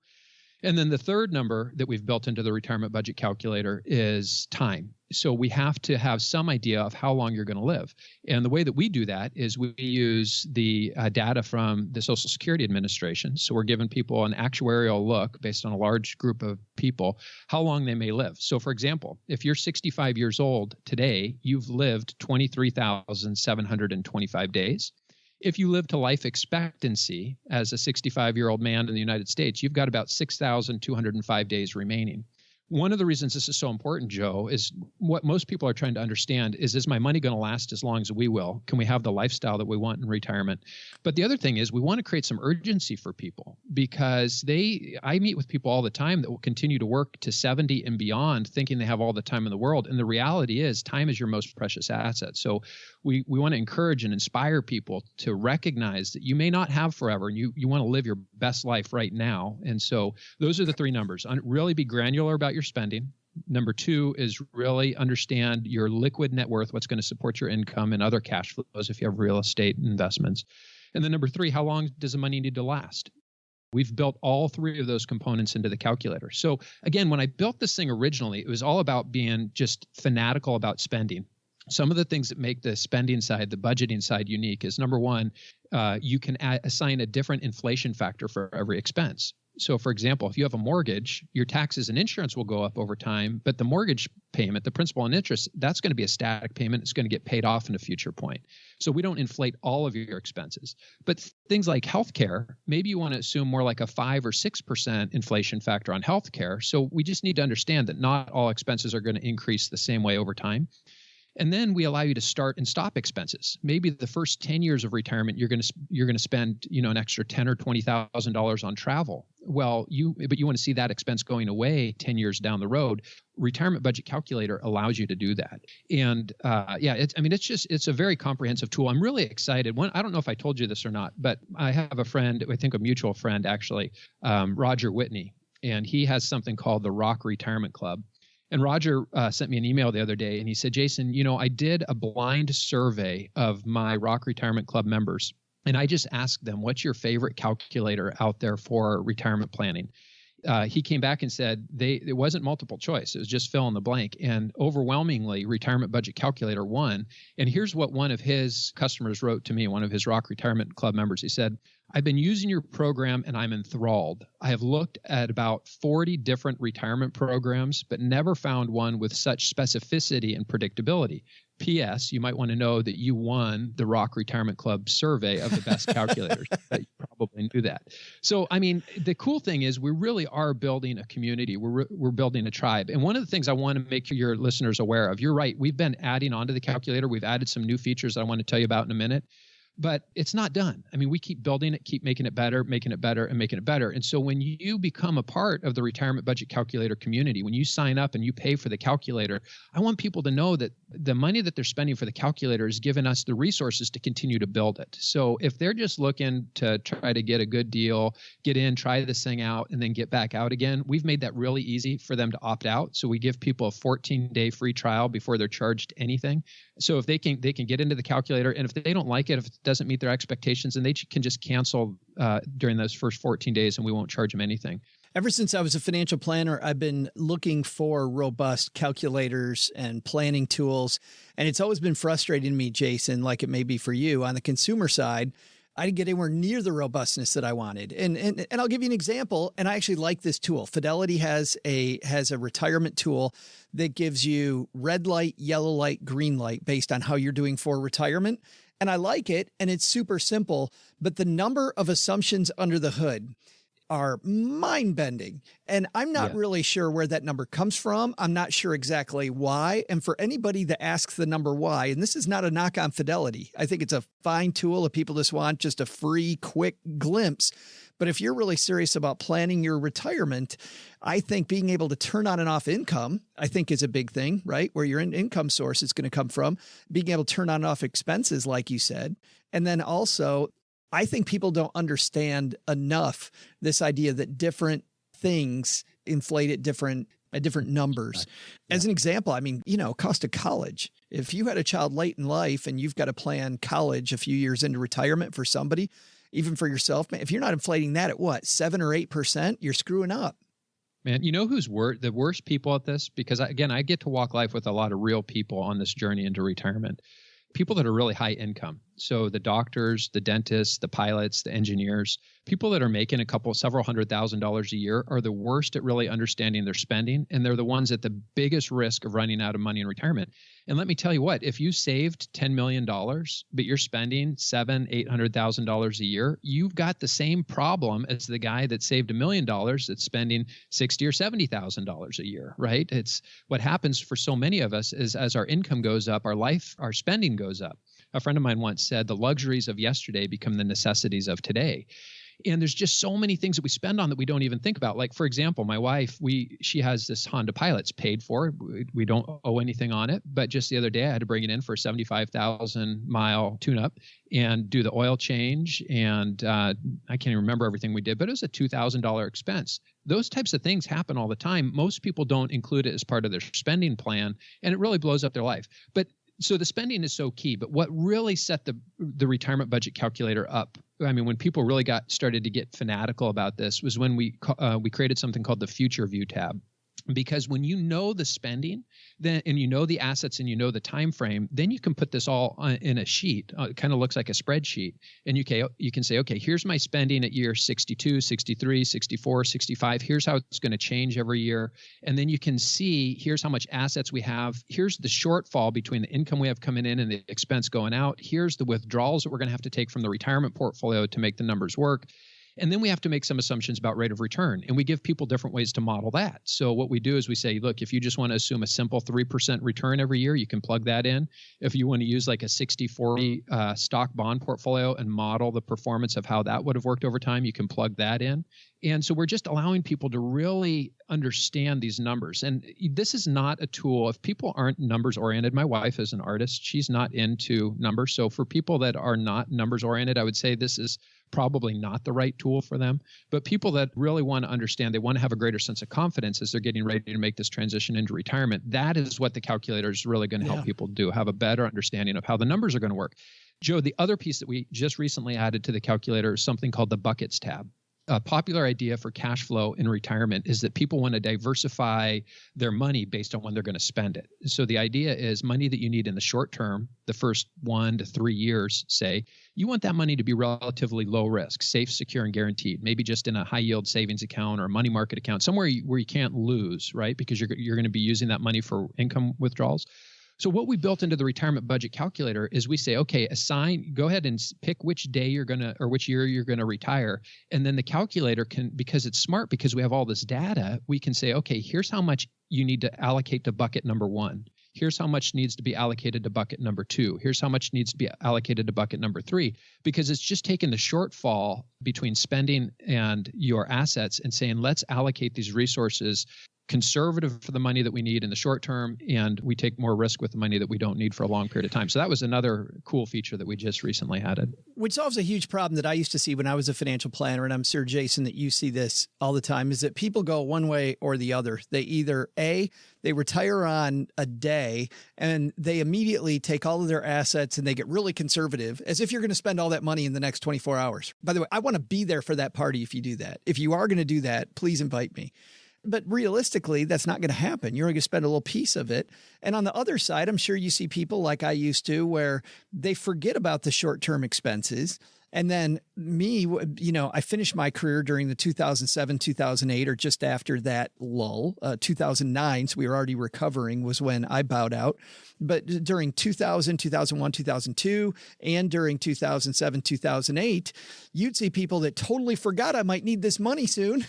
And then the third number that we've built into the retirement budget calculator is time. So we have to have some idea of how long you're going to live. And the way that we do that is we use the data from the Social Security Administration. So we're giving people an actuarial look based on a large group of people, how long they may live. So for example, if you're 65 years old today, you've lived 23,725 days. If you live to life expectancy as a 65-year-old man in the United States, you've got about 6,205 days remaining. One of the reasons this is so important, Joe, is what most people are trying to understand is my money going to last as long as we will? Can we have the lifestyle that we want in retirement? But the other thing is we want to create some urgency for people because I meet with people all the time that will continue to work to 70 and beyond thinking they have all the time in the world. And the reality is time is your most precious asset. So we want to encourage and inspire people to recognize that you may not have forever and you want to live your best life right now. And so those are the 3 numbers. Really be granular about your spending. Number 2 is really understand your liquid net worth, what's going to support your income and other cash flows if you have real estate investments. And then number 3, how long does the money need to last? We've built all 3 of those components into the calculator. So again, when I built this thing originally, it was all about being just fanatical about spending. Some of the things that make the spending side, the budgeting side unique is number 1, you can assign a different inflation factor for every expense. So for example, if you have a mortgage, your taxes and insurance will go up over time, but the mortgage payment, the principal and interest, that's going to be a static payment. It's going to get paid off in a future point. So we don't inflate all of your expenses. But things like healthcare, maybe you want to assume more like a 5 or 6% inflation factor on healthcare. So we just need to understand that not all expenses are going to increase the same way over time. And then we allow you to start and stop expenses. Maybe the first 10 years of retirement, you're going to spend, an extra $10,000 or $20,000 on travel. Well, but you want to see that expense going away 10 years down the road. Retirement budget calculator allows you to do that. And it's a very comprehensive tool. I'm really excited. I don't know if I told you this or not, but I have a friend, I think a mutual friend actually, Roger Whitney, and he has something called the Rock Retirement Club. And Roger sent me an email the other day, and he said, Jason, I did a blind survey of my Rock Retirement Club members, and I just asked them, what's your favorite calculator out there for retirement planning? He came back and said it wasn't multiple choice. It was just fill in the blank. And overwhelmingly, Retirement Budget Calculator won. And here's what one of his customers wrote to me, one of his Rock Retirement Club members. He said, I've been using your program and I'm enthralled. I have looked at about 40 different retirement programs, but never found one with such specificity and predictability. P.S. You might want to know that you won the Rock Retirement Club survey of the best calculators. You probably knew that. So, the cool thing is we really are building a community. We're building a tribe. And one of the things I want to make your listeners aware of, you're right, we've been adding onto the calculator. We've added some new features that I want to tell you about in a minute. But it's not done. We keep building it, keep making it better, and making it better. And so when you become a part of the Retirement Budget Calculator community, when you sign up and you pay for the calculator, I want people to know that the money that they're spending for the calculator is giving us the resources to continue to build it. So if they're just looking to try to get a good deal, get in, try this thing out, and then get back out again, we've made that really easy for them to opt out. So we give people a 14-day free trial before they're charged anything. So if they can get into the calculator, and if they don't like it, if it doesn't meet their expectations, then they can just cancel during those first 14 days, and we won't charge them anything. Ever since I was a financial planner, I've been looking for robust calculators and planning tools. And it's always been frustrating to me, Jason, like it may be for you on the consumer side. I didn't get anywhere near the robustness that I wanted. And I'll give you an example. And I actually like this tool. Fidelity has a retirement tool that gives you red light, yellow light, green light based on how you're doing for retirement. And I like it. And it's super simple. But the number of assumptions under the hood are mind-bending. And I'm not really sure where that number comes from. I'm not sure exactly why. And for anybody that asks the number why, and this is not a knock on Fidelity, I think it's a fine tool if people just want just a free, quick glimpse. But if you're really serious about planning your retirement, I think being able to turn on and off income, I think is a big thing, right? Where your income source is going to come from, being able to turn on and off expenses, like you said. And then also, I think people don't understand enough this idea that different things inflate at different numbers. As an example, I mean, cost of college. If you had a child late in life and you've got to plan college a few years into retirement for somebody, even for yourself, if you're not inflating that at 7 or 8%, you're screwing up. Man, you know who's the worst people at this? Because again, I get to walk life with a lot of real people on this journey into retirement. People that are really high income. So the doctors, the dentists, the pilots, the engineers, people that are making several $100,000 a year are the worst at really understanding their spending. And they're the ones at the biggest risk of running out of money in retirement. And let me tell you what, if you saved $10 million, but you're spending $700,000, $800,000 a year, you've got the same problem as the guy that saved $1 million that's spending $60,000 or $70,000 a year, right? It's what happens for so many of us is as our income goes up, our spending goes up. A friend of mine once said, the luxuries of yesterday become the necessities of today. And there's just so many things that we spend on that we don't even think about. Like, for example, my wife, she has this Honda Pilot. It's paid for. We don't owe anything on it. But just the other day, I had to bring it in for a 75,000-mile tune-up and do the oil change. And I can't even remember everything we did, but it was a $2,000 expense. Those types of things happen all the time. Most people don't include it as part of their spending plan, and it really blows up their life. But so the spending is so key, but what really set the retirement budget calculator up, I mean, when people really started to get fanatical about this was when we created something called the Future View tab. Because when you know the spending, and you know the assets and you know the time frame, then you can put this all in a sheet. It kind of looks like a spreadsheet. And you can say, okay, here's my spending at year 62, 63, 64, 65. Here's how it's going to change every year. And then you can see, here's how much assets we have. Here's the shortfall between the income we have coming in and the expense going out. Here's the withdrawals that we're going to have to take from the retirement portfolio to make the numbers work. And then we have to make some assumptions about rate of return. And we give people different ways to model that. So what we do is we say, look, if you just want to assume a simple 3% return every year, you can plug that in. If you want to use like a 60-40 stock bond portfolio and model the performance of how that would have worked over time, you can plug that in. And so we're just allowing people to really understand these numbers. And this is not a tool. If people aren't numbers oriented, my wife is an artist. She's not into numbers. So for people that are not numbers oriented, I would say this is probably not the right tool for them. But people that really want to understand, they want to have a greater sense of confidence as they're getting ready to make this transition into retirement. That is what the calculator is really going to help people do, have a better understanding of how the numbers are going to work. Joe, the other piece that we just recently added to the calculator is something called the buckets tab. A popular idea for cash flow in retirement is that people want to diversify their money based on when they're going to spend it. So the idea is money that you need in the short term, the first 1 to 3 years, say, you want that money to be relatively low risk, safe, secure, and guaranteed, maybe just in a high yield savings account or a money market account, somewhere where you can't lose, right? Because you're going to be using that money for income withdrawals. So what we built into the retirement budget calculator is we say, okay, go ahead and pick which day which year you're going to retire. And then the calculator can, because it's smart, because we have all this data, we can say, okay, here's how much you need to allocate to bucket number 1. Here's how much needs to be allocated to bucket number 2. Here's how much needs to be allocated to bucket number 3, because it's just taking the shortfall between spending and your assets and saying, let's allocate these resources conservative for the money that we need in the short term, and we take more risk with the money that we don't need for a long period of time. So that was another cool feature that we just recently added. Which solves a huge problem that I used to see when I was a financial planner, and I'm sure, Jason, that you see this all the time, is that people go one way or the other. They either, they retire on a day and they immediately take all of their assets and they get really conservative, as if you're going to spend all that money in the next 24 hours. By the way, I want to be there for that party if you do that. If you are going to do that, please invite me. But realistically, that's not going to happen. You're only going to spend a little piece of it. And on the other side, I'm sure you see people like I used to, where they forget about the short-term expenses. And then me, I finished my career during the 2007, 2008, or just after that lull. 2009, so we were already recovering, was when I bowed out. But during 2000, 2001, 2002, and during 2007, 2008, you'd see people that totally forgot I might need this money soon.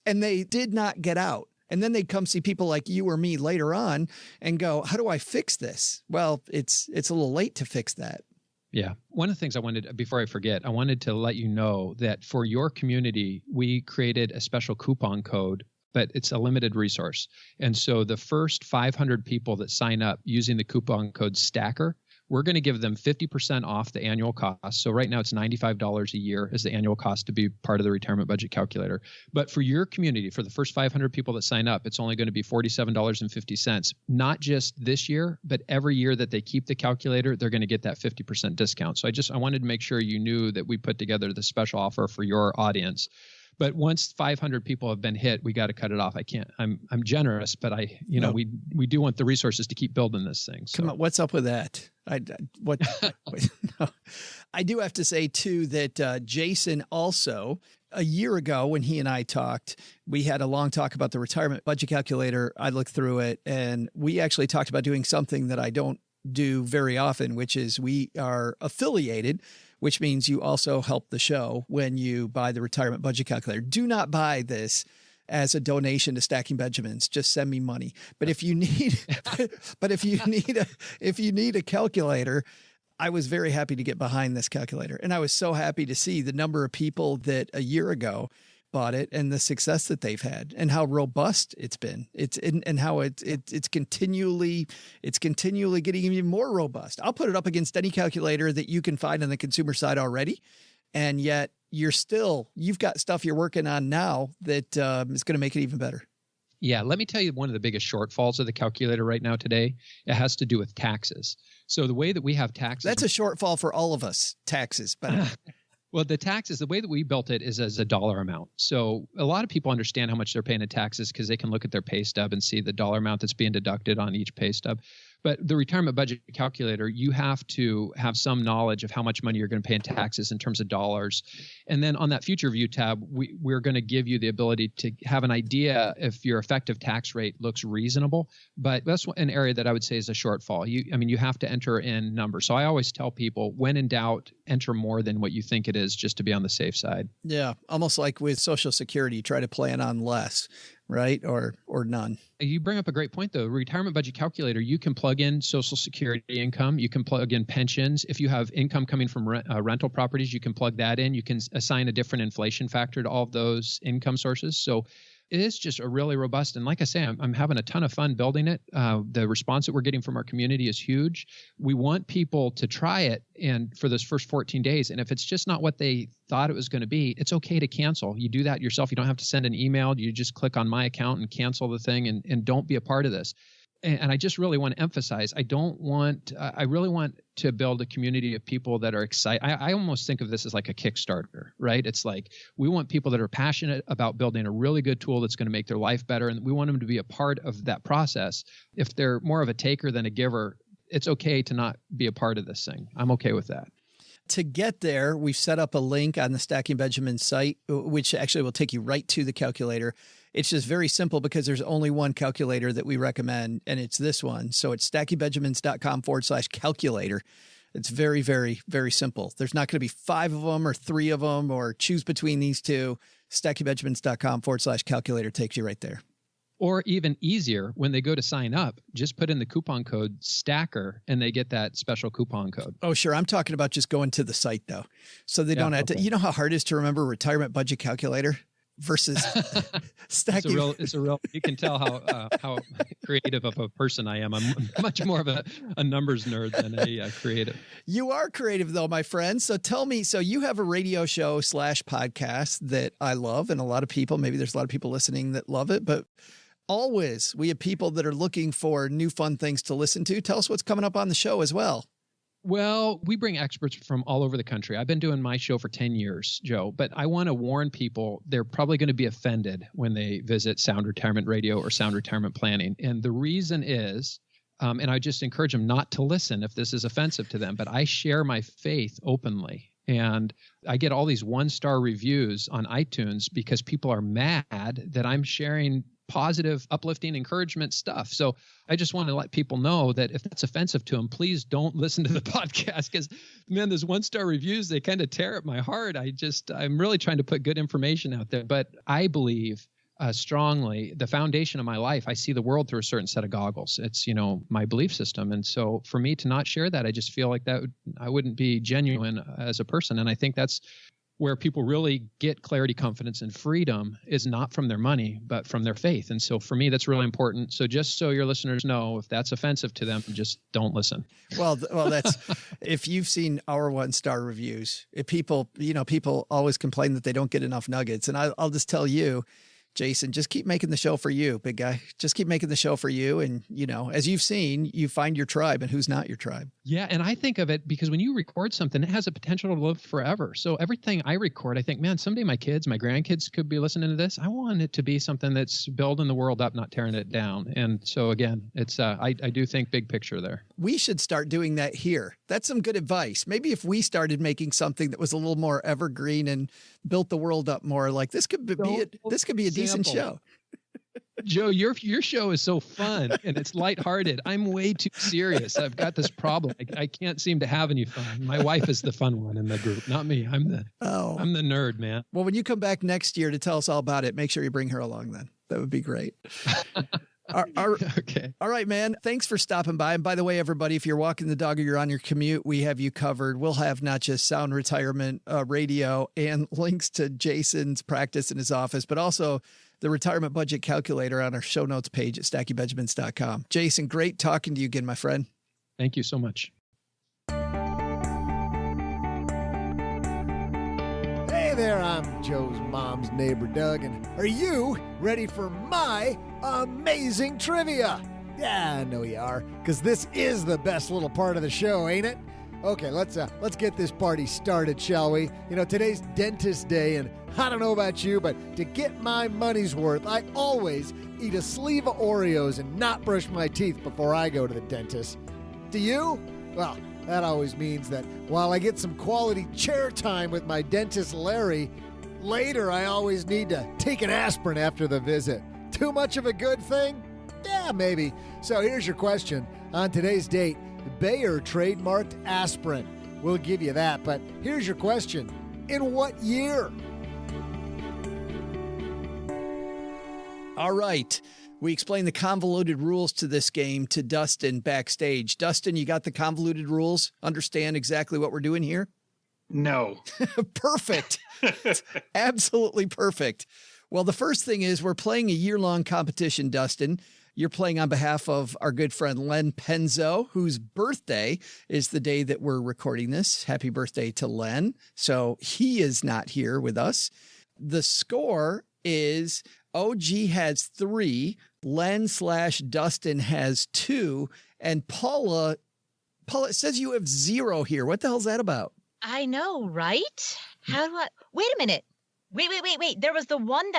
And they did not get out. And then they'd come see people like you or me later on and go, how do I fix this? Well, it's a little late to fix that. Yeah. One of the things I wanted, before I forget, I wanted to let you know that for your community, we created a special coupon code, but it's a limited resource. And so the first 500 people that sign up using the coupon code STACKER, we're going to give them 50% off the annual cost. So right now it's $95 a year is the annual cost to be part of the retirement budget calculator. But for your community, for the first 500 people that sign up, it's only going to be $47.50. Not just this year, but every year that they keep the calculator, they're going to get that 50% discount. So I wanted to make sure you knew that we put together the special offer for your audience. But once 500 people have been hit, we got to cut it off. I can't. I'm generous, but we do want the resources to keep building this thing. So. Come on, what's up with that? No. I do have to say too that Jason also, a year ago when he and I talked, we had a long talk about the retirement budget calculator. I looked through it, and we actually talked about doing something that I don't do very often, which is we are affiliated, which means you also help the show when you buy the retirement budget calculator. Do not buy this as a donation to Stacking Benjamins. Just send me money. But if you need, if you need a calculator, I was very happy to get behind this calculator. And I was so happy to see the number of people that a year ago bought it and the success that they've had and how robust it's been. And how it's continually getting even more robust. I'll put it up against any calculator that you can find on the consumer side already. And yet you've got stuff you're working on now that is going to make it even better. Yeah. Let me tell you one of the biggest shortfalls of the calculator right now today. It has to do with taxes. So the way that we have taxes. That's a shortfall for all of us, taxes. But well, the taxes, the way that we built it is as a dollar amount. So a lot of people understand how much they're paying in taxes because they can look at their pay stub and see the dollar amount that's being deducted on each pay stub. But the retirement budget calculator, you have to have some knowledge of how much money you're going to pay in taxes in terms of dollars. And then on that future view tab, we're going to give you the ability to have an idea if your effective tax rate looks reasonable. But that's an area that I would say is a shortfall. You have to enter in numbers. So I always tell people, when in doubt, enter more than what you think it is just to be on the safe side. Yeah, almost like with Social Security, try to plan on less, right? Or none. You bring up a great point, though. Retirement budget calculator, you can plug in Social Security income. You can plug in pensions. If you have income coming from rental properties, you can plug that in. You can assign a different inflation factor to all of those income sources. So it is just a really robust. And like I say, I'm having a ton of fun building it. The response that we're getting from our community is huge. We want people to try it and for those first 14 days. And if it's just not what they thought it was going to be, it's okay to cancel. You do that yourself. You don't have to send an email. You just click on my account and cancel the thing and don't be a part of this. And I just really want to emphasize, I really want to build a community of people that are excited. I almost think of this as like a Kickstarter, right? It's like we want people that are passionate about building a really good tool that's going to make their life better. And we want them to be a part of that process. If they're more of a taker than a giver, it's okay to not be a part of this thing. I'm okay with that. To get there, we've set up a link on the Stacking Benjamins site, which actually will take you right to the calculator. It's just very simple because there's only one calculator that we recommend, and it's this one. So it's stackingbenjamins.com/calculator. It's very, very, very simple. There's not going to be 5 of them or 3 of them or choose between these two. stackingbenjamins.com/calculator takes you right there. Or even easier, when they go to sign up, just put in the coupon code STACKER and they get that special coupon code. Oh, sure. I'm talking about just going to the site, though. So they don't have to. You know how hard it is to remember retirement budget calculator? versus stacking. It's a real. You can tell how creative of a person I am. I'm much more of a numbers nerd than a creative. You are creative though, my friend. So tell me. So you have a radio show / podcast that I love, and a lot of people. Maybe there's a lot of people listening that love it, but always we have people that are looking for new fun things to listen to. Tell us what's coming up on the show as well. Well, we bring experts from all over the country. I've been doing my show for 10 years, Joe, but I want to warn people they're probably going to be offended when they visit Sound Retirement Radio or Sound Retirement Planning. And the reason is, and I just encourage them not to listen if this is offensive to them, but I share my faith openly. And I get all these 1-star reviews on iTunes because people are mad that I'm sharing positive, uplifting, encouragement stuff. So I just want to let people know that if that's offensive to them, please don't listen to the podcast because, man, those 1-star reviews, they kind of tear at my heart. I'm really trying to put good information out there. But I believe strongly the foundation of my life, I see the world through a certain set of goggles. It's, my belief system. And so for me to not share that, I just feel like I wouldn't be genuine as a person. And I think that's where people really get clarity, confidence, and freedom is not from their money, but from their faith. And so for me, that's really important. So just so your listeners know, if that's offensive to them, just don't listen. Well, that's, if you've seen our 1-star reviews, if people always complain that they don't get enough nuggets. And I'll just tell you, Jason, just keep making the show for you, big guy. Just keep making the show for you. And, as you've seen, you find your tribe and who's not your tribe. Yeah. And I think of it because when you record something, it has a potential to live forever. So everything I record, I think, man, someday my kids, my grandkids could be listening to this. I want it to be something that's building the world up, not tearing it down. And so again, it's, I do think big picture there. We should start doing that here. That's some good advice. Maybe if we started making something that was a little more evergreen and built the world up more, like this could be a decent show. Joe, your show is so fun and it's lighthearted. I'm way too serious. I've got this problem. I can't seem to have any fun. My wife is the fun one in the group, not me. I'm the nerd, man. Well, when you come back next year to tell us all about it, make sure you bring her along then. That would be great. Okay. All right, man. Thanks for stopping by. And by the way, everybody, if you're walking the dog or you're on your commute, we have you covered. We'll have not just Sound Retirement Radio and links to Jason's practice in his office, but also the retirement budget calculator on our show notes page at stackingbenjamins.com. Jason, great talking to you again, my friend. Thank you so much. Hey there, I'm Joe's mom's neighbor, Doug, and are you ready for my amazing trivia? Yeah, I know you are, because this is the best little part of the show, ain't it? Okay, let's get this party started, shall we? Today's dentist day, and I don't know about you, but to get my money's worth, I always eat a sleeve of Oreos and not brush my teeth before I go to the dentist. Do you? Well, that always means that while I get some quality chair time with my dentist Larry, later I always need to take an aspirin after the visit. Too much of a good thing? Yeah, maybe. So here's your question. On today's date, Bayer trademarked aspirin. We'll give you that, but here's your question. In what year? All right. We explained the convoluted rules to this game to Dustin backstage. Dustin, you got the convoluted rules? Understand exactly what we're doing here? No. Perfect. Absolutely perfect. Well, the first thing is we're playing a year-long competition, Dustin. You're playing on behalf of our good friend Len Penzo, whose birthday is the day that we're recording this. Happy birthday to Len. So he is not here with us. The score is OG has 3, Len/Dustin has 2, and Paula, it says you have 0 here. What the hell's that about? I know, right? How do I... Wait a minute. Wait. There was the one.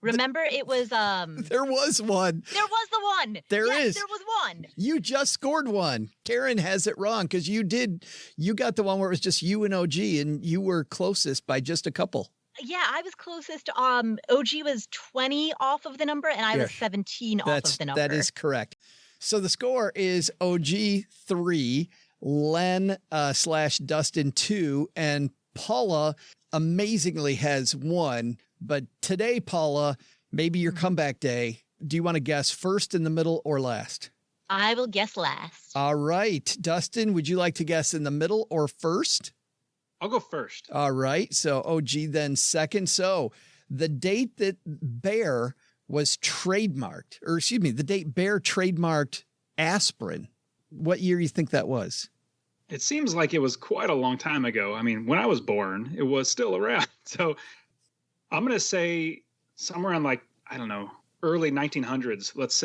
Remember, it was... There was one. There was the one. There is. There was one. You just scored one. Karen has it wrong because you got the one where it was just you and OG, and you were closest by just a couple. Yeah, I was closest. OG was 20 off of the number, and I was 17 off of the number. That is correct. So the score is OG 3, Len/Dustin 2, and Paula amazingly has 1. But today, Paula, maybe your comeback day. Do you want to guess first, in the middle, or last? I will guess last. All right. Dustin, would you like to guess in the middle or first? I'll go first. All right. So OG then second. So the date that Bayer was trademarked, or excuse me, the date Bayer trademarked aspirin, what year do you think that was? It seems like it was quite a long time ago. I mean, when I was born, it was still around. So I'm going to say somewhere in I don't know, early 1900s. Let's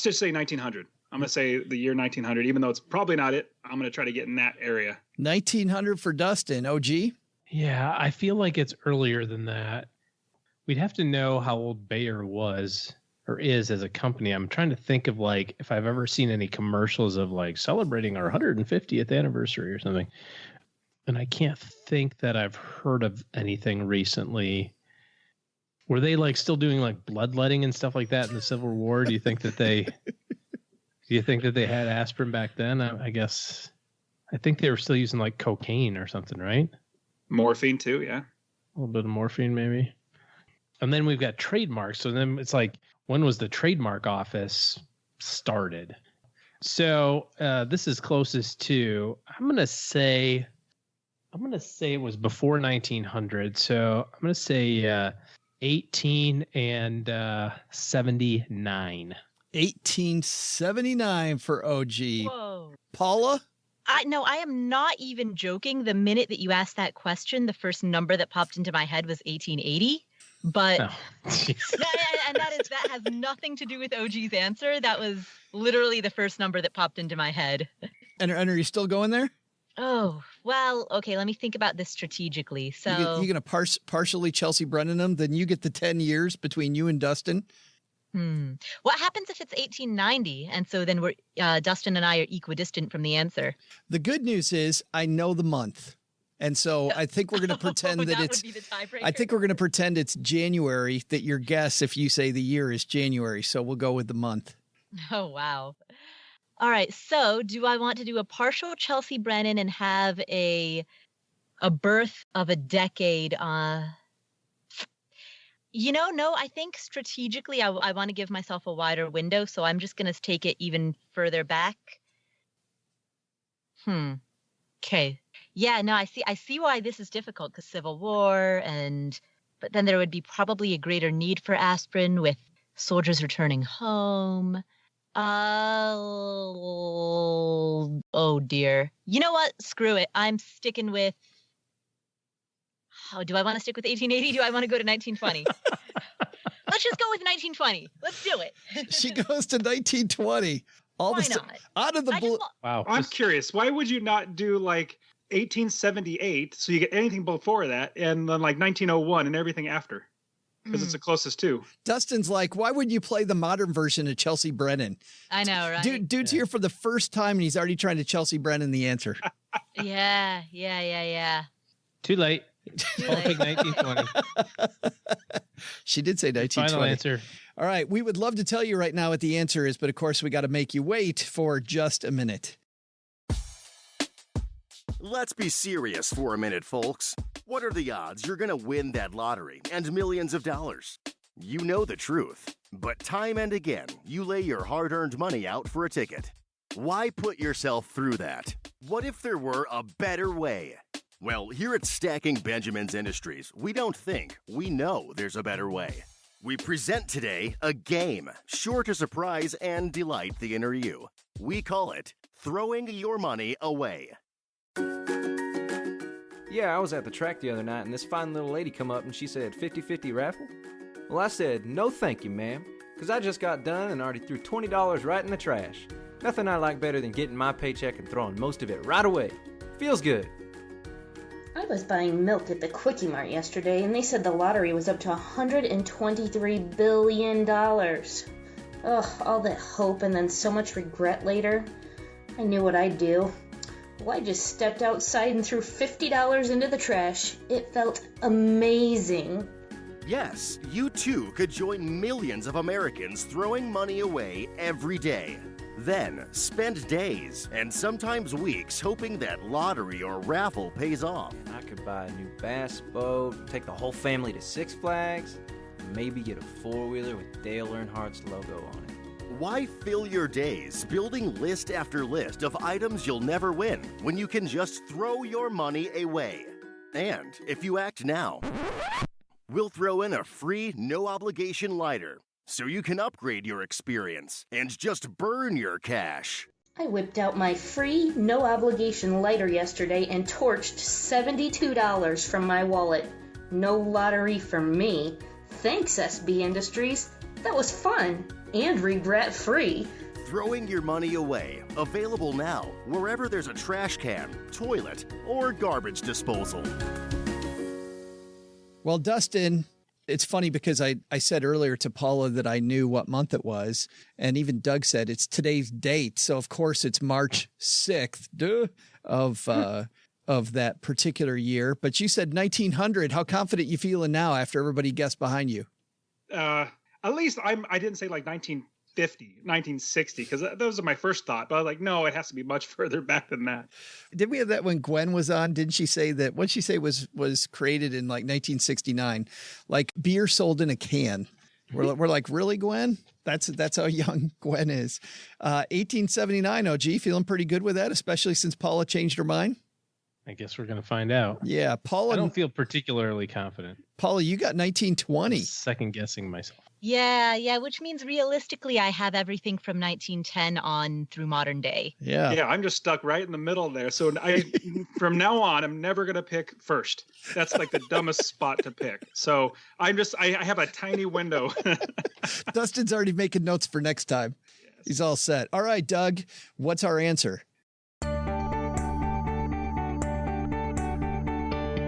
just say 1900. I'm going to say the year 1900, even though it's probably not it. I'm going to try to get in that area. 1900 for Dustin. OG? Yeah, I feel like it's earlier than that. We'd have to know how old Bayer was or is as a company. I'm trying to think of if I've ever seen any commercials of celebrating our 150th anniversary or something. And I can't think that I've heard of anything recently. Were they still doing bloodletting and stuff like that in the Civil War? Do you think that they had aspirin back then? I think they were still using cocaine or something, right? Morphine too, yeah. A little bit of morphine maybe. And then we've got trademarks. So then it's when was the trademark office started? So this is closest to, I'm going to say it was before 1900. So I'm going to say 1879. 1879 for OG. Whoa. Paula? I am not even joking. The minute that you asked that question, the first number that popped into my head was 1880. But and that has nothing to do with OG's answer. That was literally the first number that popped into my head. And are you still going there? Oh, well, okay, let me think about this strategically. So you're going to partially Chelsea Brennan them, then you get the 10 years between you and Dustin. What happens if it's 1890? And so then Dustin and I are equidistant from the answer. The good news is I know the month. And so I think we're going to pretend that it's, would be the tiebreaker. I think we're going to pretend it's January, that your guess, if you say the year, is January. So we'll go with the month. Oh, wow. All right. So do I want to do a partial Chelsea Brennan and have a birth of a decade? No, I think strategically I want to give myself a wider window. So I'm just going to take it even further back. Okay. Yeah, no, I see why this is difficult because Civil War but then there would be probably a greater need for aspirin with soldiers returning home. Oh dear. You know what? Screw it. I'm sticking with. Oh, do I want to stick with 1880? Do I want to go to 1920? Let's just go with 1920. Let's do it. She goes to 1920. Why not? Out of the blue. Wow. I'm curious. Why would you not do 1878 so you get anything before that and then 1901 and everything after? Because it's the closest too. Dustin's why would you play the modern version of Chelsea Brennan? I know, right? Dude's here for the first time and he's already trying to Chelsea Brennan the answer. Yeah. Too late. I'll pick 1920. She did say 1920. Final answer. All right. We would love to tell you right now what the answer is, but of course we got to make you wait for just a minute. Let's be serious for a minute, folks. What are the odds you're going to win that lottery and millions of dollars? You know the truth, but time and again, you lay your hard-earned money out for a ticket. Why put yourself through that? What if there were a better way? Well, here at Stacking Benjamins Industries, we don't think, we know there's a better way. We present today a game sure to surprise and delight the inner you. We call it Throwing Your Money Away. Yeah, I was at the track the other night and this fine little lady come up and she said 50-50 raffle. Well, I said, no thank you, ma'am, because I just got done and already threw $20 right in the trash. Nothing I like better than getting my paycheck and throwing most of it right away. Feels good. I was buying milk at the Quickie Mart yesterday and they said the lottery was up to $123 billion. Ugh, all that hope and then so much regret later. I knew what I'd do. Well, I just stepped outside and threw $50 into the trash. It felt amazing. Yes, you too could join millions of Americans throwing money away every day. Then spend days and sometimes weeks hoping that lottery or raffle pays off. And I could buy a new bass boat, take the whole family to Six Flags, and maybe get a four-wheeler with Dale Earnhardt's logo on it. Why fill your days building list after list of items you'll never win when you can just throw your money away? And if you act now, we'll throw in a free, no-obligation lighter so you can upgrade your experience and just burn your cash. I whipped out my free, no-obligation lighter yesterday and torched $72 from my wallet. No lottery for me. Thanks, SB Industries. That was fun and regret-free. Throwing your money away. Available now wherever there's a trash can, toilet, or garbage disposal. Well, Dustin, it's funny because I said earlier to Paula that I knew what month it was. And even Doug said it's today's date. So, of course, it's March 6th of that particular year. But you said 1900. How confident you feeling now after everybody guessed behind you? At least I didn't say like 1950, 1960, because those are my first thought. But I was like, no, it has to be much further back than that. Did we have that when Gwen was on? Didn't she say that? What did she say was created in like 1969? Like beer sold in a can. We're like, really, Gwen? That's how young Gwen is. 1879, OG, feeling pretty good with that, especially since Paula changed her mind? I guess we're going to find out. Yeah, Paula. I don't feel particularly confident. Paula, you got 1920. Second guessing myself. Yeah, which means realistically I have everything from 1910 on through modern day. Yeah, I'm just stuck right in the middle there. So from now on, I'm never going to pick first. That's like the dumbest spot to pick. So I have a tiny window. Dustin's already making notes for next time. Yes. He's all set. All right, Doug, what's our answer?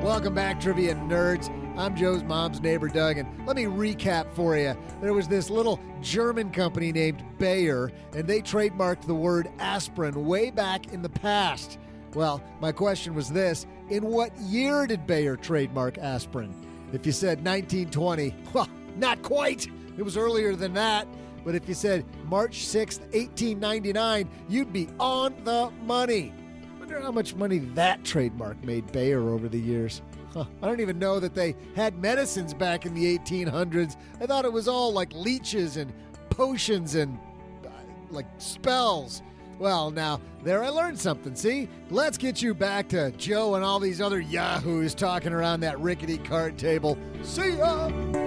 Welcome back, Trivia Nerds. I'm Joe's mom's neighbor, Doug, and let me recap for you. There was this little German company named Bayer, and they trademarked the word aspirin way back in the past. Well, my question was this: in what year did Bayer trademark aspirin? If you said 1920, well, not quite. It was earlier than that. But if you said March 6th, 1899, you'd be on the money. Wonder how much money that trademark made Bayer over the years. I don't even know that they had medicines back in the 1800s. I thought it was all like leeches and potions and like spells. Well, now, there I learned something, see? Let's get you back to Joe and all these other yahoos talking around that rickety card table. See ya! Whoa!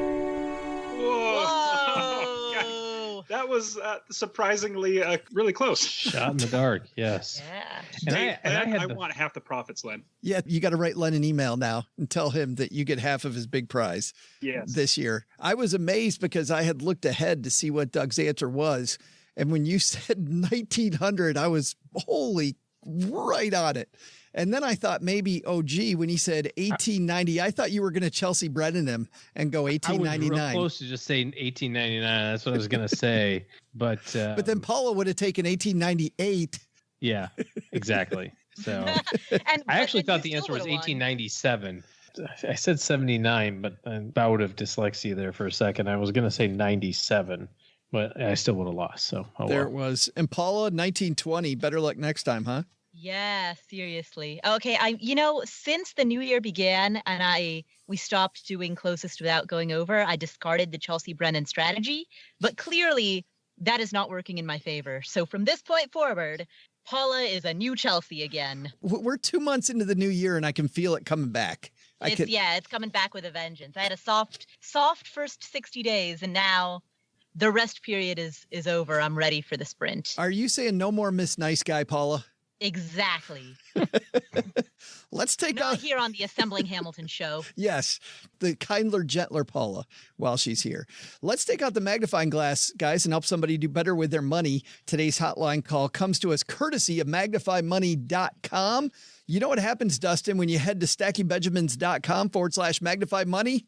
That was surprisingly really close. Shot in the dark, yes. Yeah. And I want half the profits, Len. Yeah, you got to write Len an email now and tell him that you get half of his big prize this year. I was amazed because I had looked ahead to see what Doug's answer was. And when you said 1900, I was wholly right on it. And then I thought maybe, when he said 1890, I thought you were going to Chelsea Brennan him and go 1899. I was real close to just saying 1899. That's what I was going to say. But then Paula would have taken 1898. Yeah, exactly. So I actually thought the answer was 1897. I said 79, but a bout of dyslexia there for a second. I was going to say 97, but I still would have lost. So there it was. And Paula, 1920. Better luck next time, huh? Yeah, seriously. Okay, since the new year began and we stopped doing closest without going over, I discarded the Chelsea Brennan strategy, but clearly that is not working in my favor. So from this point forward, Paula is a new Chelsea again. We're 2 months into the new year and I can feel it coming back. It's coming back with a vengeance. I had a soft first 60 days and now the rest period is over. I'm ready for the sprint. Are you saying no more Miss Nice Guy, Paula? Exactly. Let's take Not here on the Assembling Hamilton show. Yes, the kinder, gentler Paula while she's here. Let's take out the magnifying glass, guys, and help somebody do better with their money. Today's hotline call comes to us courtesy of magnifymoney.com. You know what happens, Dustin, when you head to stackingbenjamins.com/magnifymoney?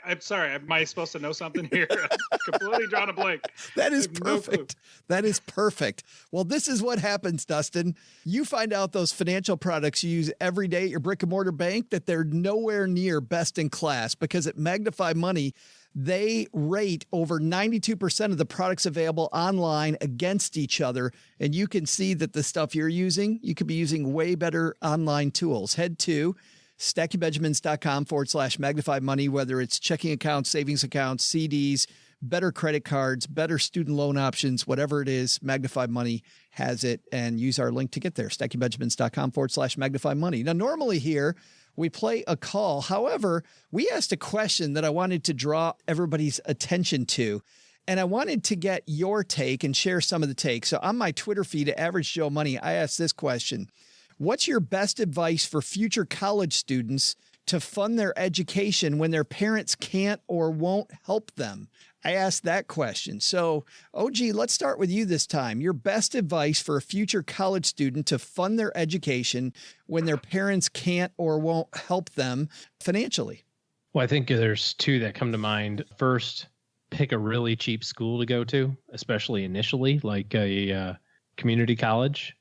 I'm sorry. Am I supposed to know something here? I'm completely drawn a blank. That is perfect. That is perfect. Well, this is what happens, Dustin. You find out those financial products you use every day at your brick and mortar bank that they're nowhere near best in class because at Magnify Money, they rate over 92% of the products available online against each other. And you can see that the stuff you're using, you could be using way better online tools. Head to stackingbenjamins.com/magnify money, whether it's checking accounts, savings accounts, CDs, better credit cards, better student loan options, whatever it is, Magnify Money has it. And use our link to get there, stackingbenjamins.com/Magnify Money. Now, normally here, we play a call. However, we asked a question that I wanted to draw everybody's attention to. And I wanted to get your take and share some of the takes. So on my Twitter feed at Average Joe Money, I asked this question. What's your best advice for future college students to fund their education when their parents can't or won't help them? I asked that question. So, OG, let's start with you this time. Your best advice for a future college student to fund their education when their parents can't or won't help them financially. Well, I think there's two that come to mind. First, pick a really cheap school to go to, especially initially, like a community college.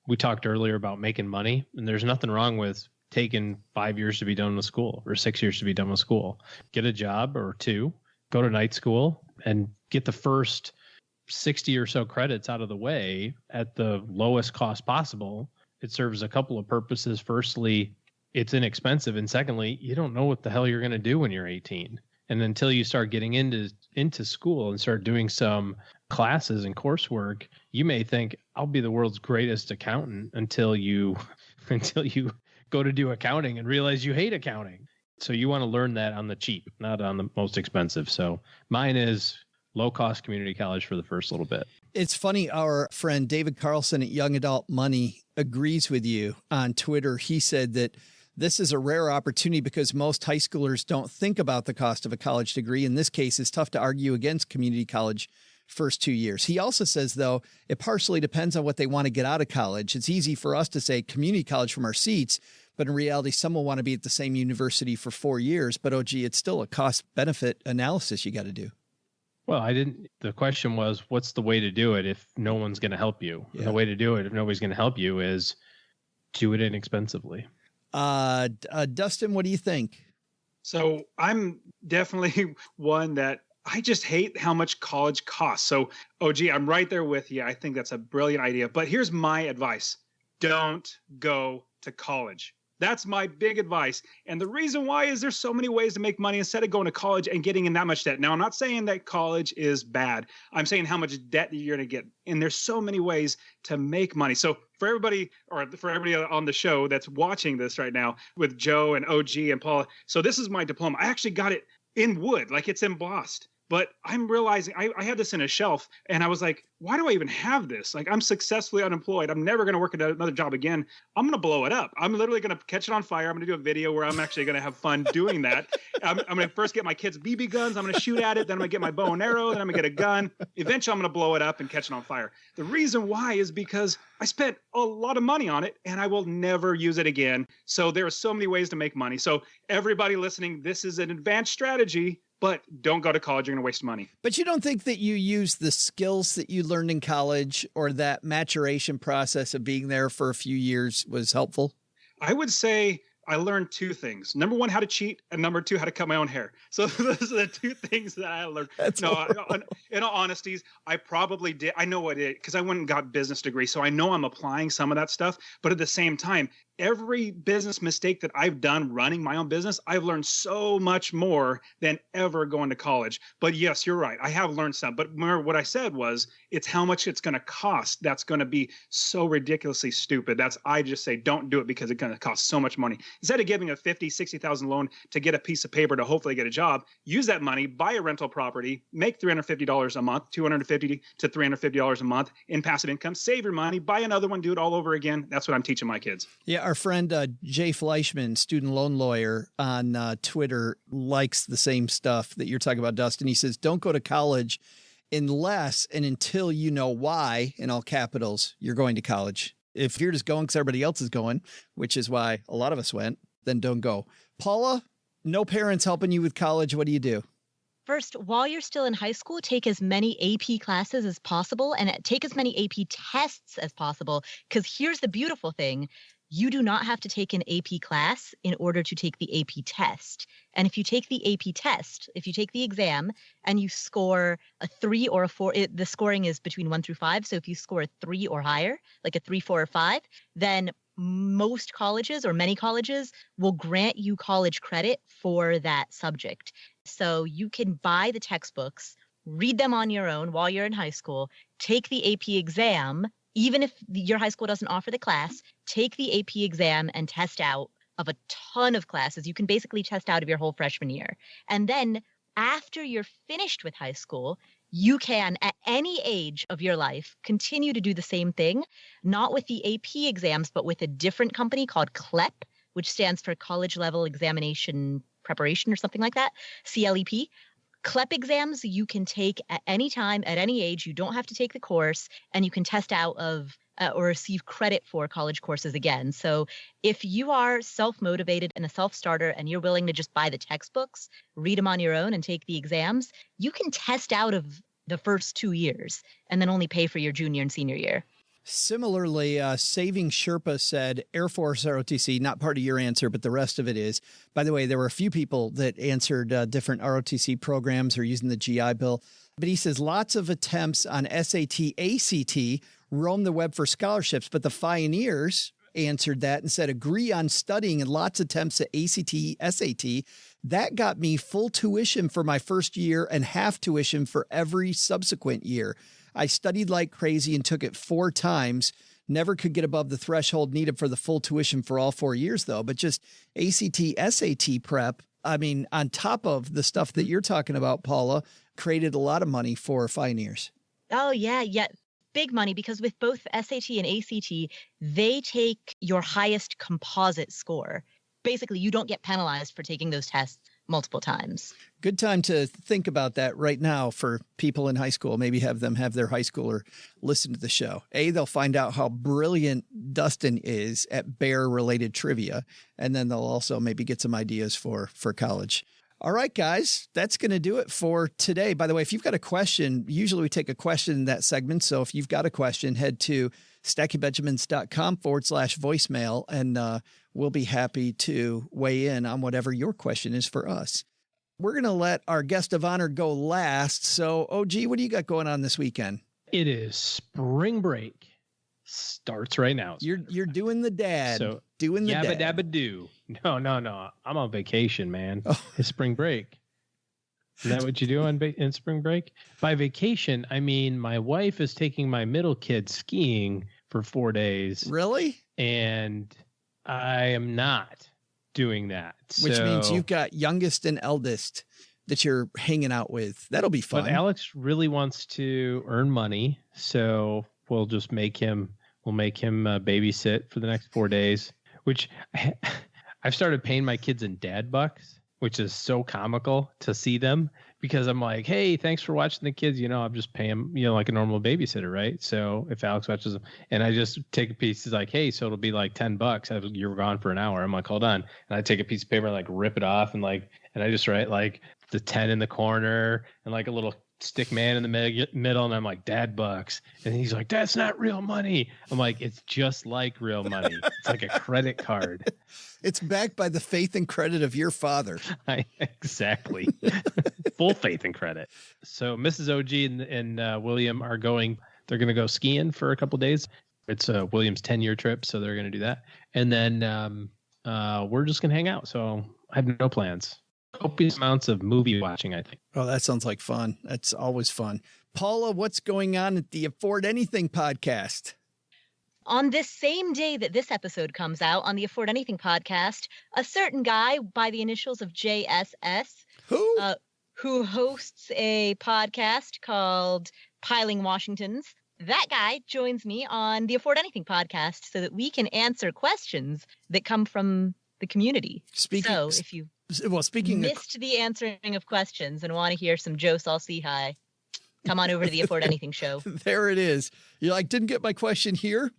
We talked earlier about making money, and there's nothing wrong with taking 5 years to be done with school or 6 years to be done with school. Get a job or two, go to night school, and get the first 60 or so credits out of the way at the lowest cost possible. It serves a couple of purposes. Firstly, it's inexpensive. And secondly, you don't know what the hell you're going to do when you're 18. And until you start getting into school and start doing some classes and coursework, you may think, I'll be the world's greatest accountant until you go to do accounting and realize you hate accounting. So you want to learn that on the cheap, not on the most expensive. So mine is low-cost community college for the first little bit. It's funny, our friend David Carlson at Young Adult Money agrees with you on Twitter. He said that this is a rare opportunity because most high schoolers don't think about the cost of a college degree. In this case, it's tough to argue against community college first 2 years. He also says, though, it partially depends on what they want to get out of college. It's easy for us to say community college from our seats, but in reality, some will want to be at the same university for 4 years. But, OG, it's still a cost-benefit analysis you got to do. Well, the question was, what's the way to do it if no one's going to help you? Yeah. And the way to do it if nobody's going to help you is do it inexpensively. Dustin, what do you think? So I'm definitely one that I just hate how much college costs. So, OG, I'm right there with you. I think that's a brilliant idea. But here's my advice. Don't go to college. That's my big advice. And the reason why is there's so many ways to make money instead of going to college and getting in that much debt. Now, I'm not saying that college is bad. I'm saying how much debt you're going to get. And there's so many ways to make money. So for everybody on the show that's watching this right now with Joe and OG and Paula. So this is my diploma. I actually got it in wood, like it's embossed. But I'm realizing I had this in a shelf and I was like, why do I even have this? Like, I'm successfully unemployed. I'm never going to work at another job again. I'm going to blow it up. I'm literally going to catch it on fire. I'm going to do a video where I'm actually going to have fun doing that. I'm going to first get my kids' BB guns. I'm going to shoot at it. Then I'm going to get my bow and arrow. Then I'm going to get a gun. Eventually, I'm going to blow it up and catch it on fire. The reason why is because I spent a lot of money on it and I will never use it again. So there are so many ways to make money. So everybody listening, this is an advanced strategy. But don't go to college. You're going to waste money. But you don't think that you use the skills that you learned in college or that maturation process of being there for a few years was helpful? I would say I learned two things. Number one, how to cheat. And number two, how to cut my own hair. So those are the two things that I learned. In all honesty, I probably did. I know what it is because I went and got business degree. So I know I'm applying some of that stuff. But at the same time, every business mistake that I've done running my own business, I've learned so much more than ever going to college. But yes, you're right. I have learned some. But remember what I said was it's how much it's going to cost. That's going to be so ridiculously stupid. I just say don't do it because it's going to cost so much money. Instead of giving a $50,000, $60,000 loan to get a piece of paper to hopefully get a job, use that money, buy a rental property, make $350 a month, $250 to $350 a month in passive income, save your money, buy another one, do it all over again. That's what I'm teaching my kids. Yeah. Our friend Jay Fleischman, student loan lawyer on Twitter, likes the same stuff that you're talking about, Dustin. He says, don't go to college unless and until you know why, in all capitals, you're going to college. If you're just going because everybody else is going, which is why a lot of us went, then don't go. Paula, no parents helping you with college. What do you do? First, while you're still in high school, take as many AP classes as possible and take as many AP tests as possible. Because here's the beautiful thing. You do not have to take an AP class in order to take the AP test. And if you take the AP test, if you take the exam and you score a 3 or a 4, the scoring is between 1 through 5. So if you score a 3 or higher, like a 3, 4, or 5, then most colleges or many colleges will grant you college credit for that subject. So you can buy the textbooks read them on your own while you're in high school, take the AP exam, even if your high school doesn't offer the class, take the AP exam and test out of a ton of classes. You can basically test out of your whole freshman year. And then after you're finished with high school, you can, at any age of your life, continue to do the same thing, not with the AP exams, but with a different company called CLEP, which stands for College Level Examination Preparation or something like that, CLEP. CLEP exams you can take at any time, at any age. You don't have to take the course, and you can test out of or receive credit for college courses again. So if you are self-motivated and a self-starter and you're willing to just buy the textbooks, read them on your own and take the exams, you can test out of the first 2 years and then only pay for your junior and senior year. Similarly, Saving Sherpa said Air Force ROTC, not part of your answer, but the rest of it is. By the way, there were a few people that answered different ROTC programs or using the GI Bill. But he says lots of attempts on SAT, ACT, roam the web for scholarships, but the pioneers answered that and said agree on studying and lots of attempts at ACT, SAT. That got me full tuition for my first year and half tuition for every subsequent year. I studied like crazy and took it 4 times. Never could get above the threshold needed for the full tuition for all 4 years, though. But just ACT, SAT prep, I mean, on top of the stuff that you're talking about, Paula, created a lot of money for pioneers. Oh, yeah. Big money, because with both SAT and ACT, they take your highest composite score. Basically, you don't get penalized for taking those tests multiple times. Good time to think about that right now for people in high school. Maybe have them have their high schooler listen to the show. They'll find out how brilliant Dustin is at bear-related trivia, and then they'll also maybe get some ideas for college. All right, guys, that's going to do it for today. By the way, if you've got a question, usually we take a question in that segment. So if you've got a question, head to stackingbenjamins.com/voicemail, and we'll be happy to weigh in on whatever your question is for us. We're going to let our guest of honor go last. So, OG, what do you got going on this weekend? It is spring break. Starts right now. You're doing the dad. So doing the yabba dad. dabba do. No. I'm on vacation, man. Oh. It's spring break. Is that what you do in spring break? By vacation, I mean my wife is taking my middle kid skiing for 4 days. Really? And I am not doing that. Which means you've got youngest and eldest that you're hanging out with. That'll be fun. But Alex really wants to earn money, so we'll just make him babysit for the next 4 days, which I've started paying my kids in dad bucks, which is so comical to see them, because I'm like, hey, thanks for watching the kids. I'm just paying them, like a normal babysitter, right? So if Alex watches them, and I just take a piece, he's like, hey, so it'll be like $10. You're gone for an hour. I'm like, hold on. And I take a piece of paper and rip it off and I just write the 10 in the corner and a little stick man in the middle, and I'm like, dad bucks. And he's like, that's not real money. I'm like, it's just like real money. It's like a credit card. It's backed by the faith and credit of your father. Exactly. Full faith and credit. So Mrs. OG and William are going to go skiing for a couple days. It's William's 10-year trip, so they're going to do that. And then we're just going to hang out. So I have no plans. Copious amounts of movie watching, I think. Oh, that sounds like fun. That's always fun. Paula, what's going on at the Afford Anything podcast? On this same day that this episode comes out, on the Afford Anything podcast, a certain guy by the initials of JSS, who hosts a podcast called Piling Washingtons, that guy joins me on the Afford Anything podcast so that we can answer questions that come from the community. If you missed the answering of questions and want to hear some Joe Salsi High, come on over to the Afford Anything show. There it is. You're like, didn't get my question here?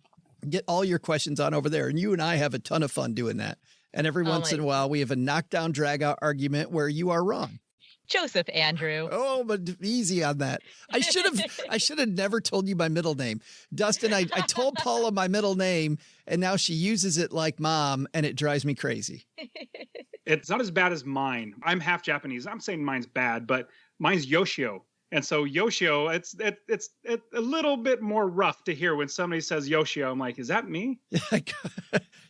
Get all your questions on over there. And you and I have a ton of fun doing that. And every once in a while, we have a knockdown, drag out argument where you are wrong. Joseph Andrew. Oh, but easy on that. I should have never told you my middle name. Dustin, I told Paula my middle name, and now she uses it like mom, and it drives me crazy. It's not as bad as mine. I'm half Japanese. I'm saying mine's bad, but mine's Yoshio. And so Yoshio, it's a little bit more rough to hear when somebody says Yoshio. I'm like, is that me?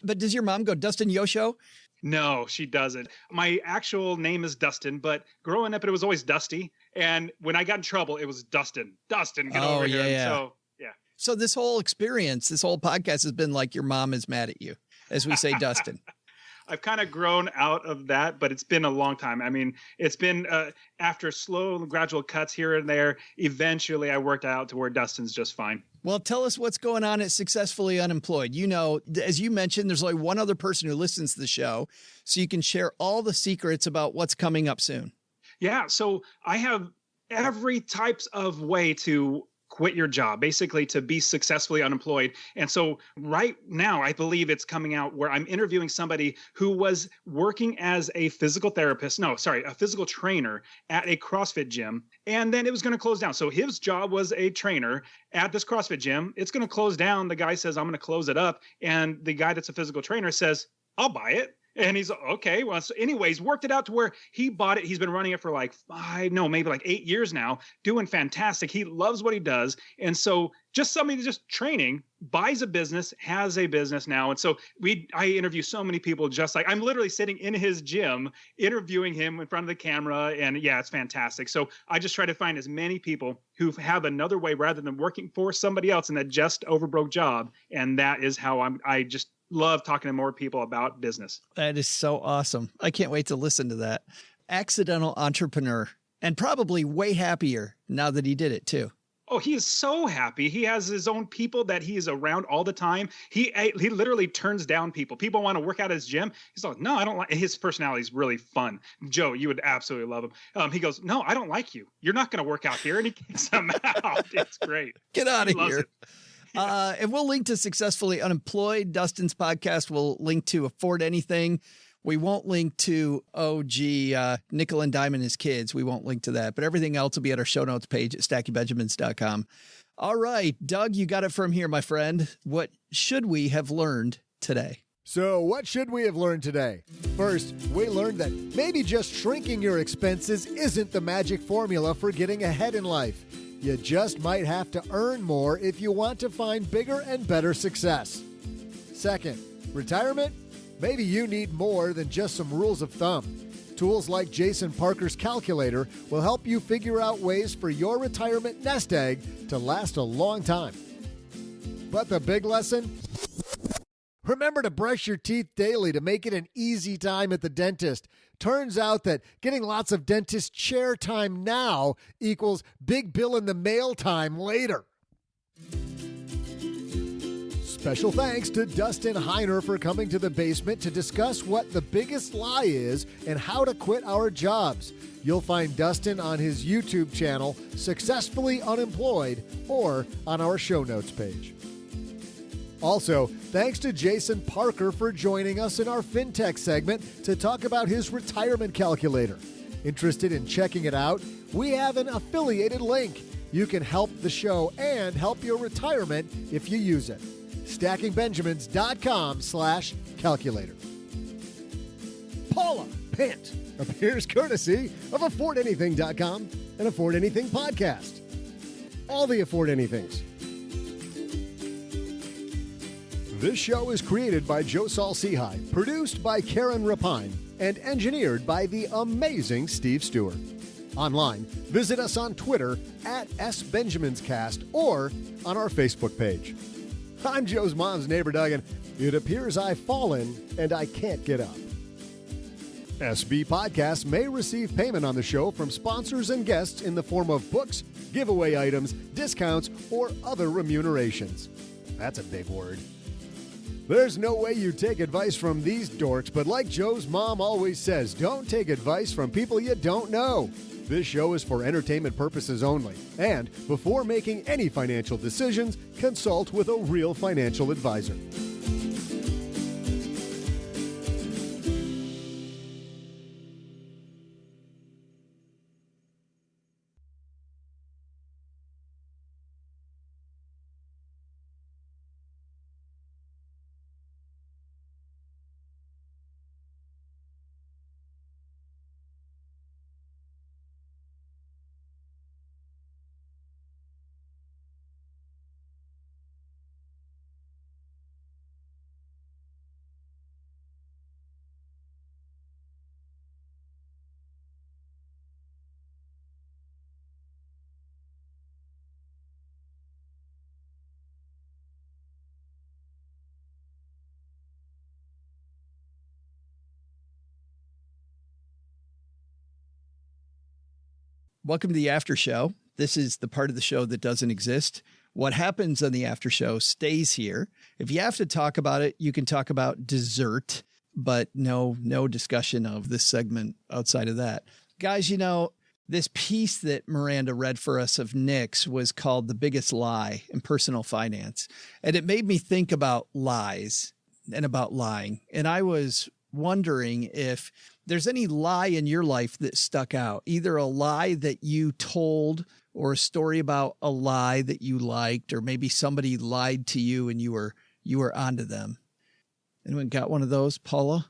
But does your mom go, Dustin Yoshio? No, she doesn't. My actual name is Dustin, but growing up, it was always Dusty. And when I got in trouble, it was Dustin. Dustin, get over here. Yeah. So, yeah. So this whole experience, this whole podcast has been like your mom is mad at you, as we say, Dustin. I've kind of grown out of that, but it's been a long time. I mean, it's been after slow, gradual cuts here and there. Eventually, I worked out to where Dustin's just fine. Well, tell us what's going on at Successfully Unemployed. You know, as you mentioned, there's only one other person who listens to the show, so you can share all the secrets about what's coming up soon. Yeah, so I have every types of way to quit your job, basically to be successfully unemployed. And so right now, I believe it's coming out where I'm interviewing somebody who was working as a physical therapist, a physical trainer at a CrossFit gym. And then it was going to close down. So his job was a trainer at this CrossFit gym. It's going to close down. The guy says, I'm going to close it up. And the guy that's a physical trainer says, I'll buy it. And he's okay. Well, so anyways, worked it out to where he bought it. He's been running it for maybe 8 years now, doing fantastic. He loves what he does. And so just somebody just training buys a business, has a business now. And so I interview so many people, just like I'm literally sitting in his gym, interviewing him in front of the camera. And yeah, it's fantastic. So I just try to find as many people who have another way rather than working for somebody else in that just overbroke job. And that is how I just love talking to more people about business. That is so awesome. I can't wait to listen to that. Accidental entrepreneur, and probably way happier now that he did it too. Oh, he is so happy. He has his own people that he is around all the time. He literally turns down people. People want to work out at his gym. He's like, no, I don't like. His personality is really fun. Joe, you would absolutely love him. He goes, no, I don't like you. You're not going to work out here. And he kicks them out. It's great. Get out of here. And we'll link to Successfully Unemployed. Dustin's podcast will link to Afford Anything. We won't link to, Nickel and Dime and His Kids. We won't link to that. But everything else will be at our show notes page at stackingbenjamins.com. All right, Doug, you got it from here, my friend. What should we have learned today? So what should we have learned today? First, we learned that maybe just shrinking your expenses isn't the magic formula for getting ahead in life. You just might have to earn more if you want to find bigger and better success. Second, retirement? Maybe you need more than just some rules of thumb. Tools like Jason Parker's calculator will help you figure out ways for your retirement nest egg to last a long time. But the big lesson? Remember to brush your teeth daily to make it an easy time at the dentist. Turns out that getting lots of dentist chair time now equals big bill in the mail time later. Special thanks to Dustin Heiner for coming to the basement to discuss what the biggest lie is and how to quit our jobs. You'll find Dustin on his YouTube channel, Successfully Unemployed, or on our show notes page. Also, thanks to Jason Parker for joining us in our FinTech segment to talk about his retirement calculator. Interested in checking it out? We have an affiliated link. You can help the show and help your retirement if you use it. stackingbenjamins.com/calculator. Paula Pant appears courtesy of AffordAnything.com and Afford Anything podcast. All the Afford Anythings. This show is created by Joe Saul-Sehy, produced by Karen Rapine, and engineered by the amazing Steve Stewart. Online, visit us on Twitter at SBenjaminsCast or on our Facebook page. I'm Joe's mom's neighbor, Doug, and it appears I've fallen and I can't get up. SB Podcasts may receive payment on the show from sponsors and guests in the form of books, giveaway items, discounts, or other remunerations. That's a big word. There's no way you take advice from these dorks, but like Joe's mom always says, don't take advice from people you don't know. This show is for entertainment purposes only. And before making any financial decisions, consult with a real financial advisor. Welcome to the after show. This is the part of the show that doesn't exist. What happens on the after show stays here. If you have to talk about it, you can talk about dessert, but no discussion of this segment outside of that. Guys, this piece that Miranda read for us of Nick's was called The Biggest Lie in Personal Finance. And it made me think about lies and about lying. And I was wondering if there's any lie in your life that stuck out, either a lie that you told or a story about a lie that you liked, or maybe somebody lied to you and you were onto them. Anyone got one of those, Paula?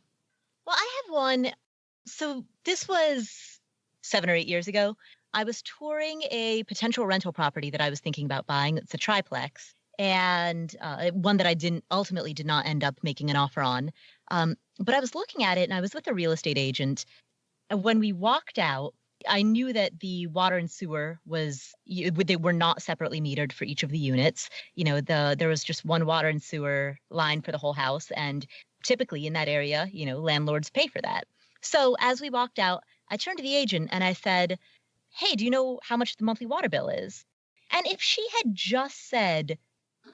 Well, I have one. So this was 7 or 8 years ago. I was touring a potential rental property that I was thinking about buying. It's a triplex, and one that I ultimately did not end up making an offer on. But I was looking at it, and I was with a real estate agent. And when we walked out, I knew that the water and sewer they were not separately metered for each of the units. There was just one water and sewer line for the whole house. And typically in that area, landlords pay for that. So as we walked out, I turned to the agent and I said, "Hey, do you know how much the monthly water bill is?" And if she had just said,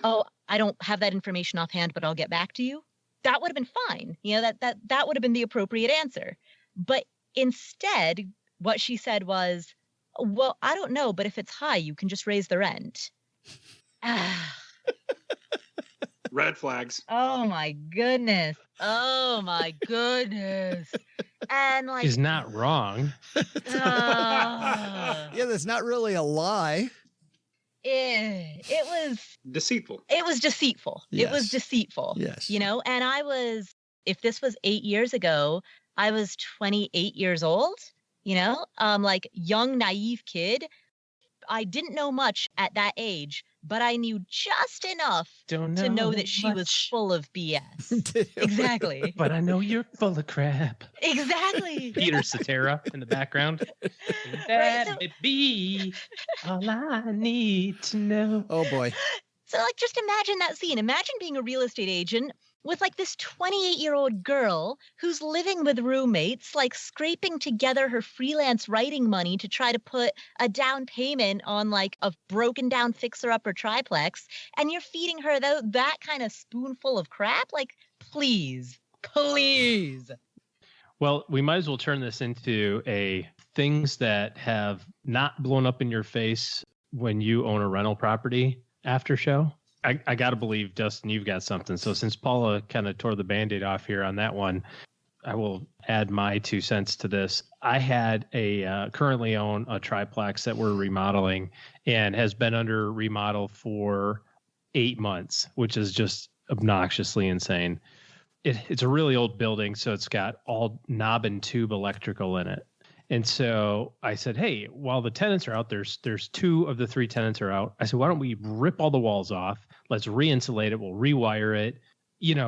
"Oh, I don't have that information offhand, but I'll get back to you," that would have been fine. That would have been the appropriate answer. But instead, what she said was, "Well, I don't know, but if it's high, you can just raise the rent." Red flags. Oh my goodness. And She's not wrong. Yeah, that's not really a lie. It was deceitful. It was deceitful. Yes. It was deceitful. Yes. And if this was 8 years ago, I was 28 years old, young, naive kid. I didn't know much at that age, but I knew just enough to know that she was full of BS. Exactly. But I know you're full of crap. Exactly. Peter Cetera in the background. That may be all I need to know. Oh, boy. So, just imagine that scene. Imagine being a real estate agent with, this 28-year-old girl who's living with roommates, scraping together her freelance writing money to try to put a down payment on, a broken-down fixer-upper triplex, and you're feeding her that kind of spoonful of crap? Please. Well, we might as well turn this into things that have not blown up in your face when you own a rental property after show. I got to believe, Dustin, you've got something. So since Paula kind of tore the Band-Aid off here on that one, I will add my 2 cents to this. I had currently own a triplex that we're remodeling and has been under remodel for 8 months, which is just obnoxiously insane. It's a really old building, so it's got all knob and tube electrical in it. And so I said, "Hey, while the tenants are out, there's 2 of the 3 tenants are out." I said, "Why don't we rip all the walls off? Let's re-insulate it. We'll rewire it."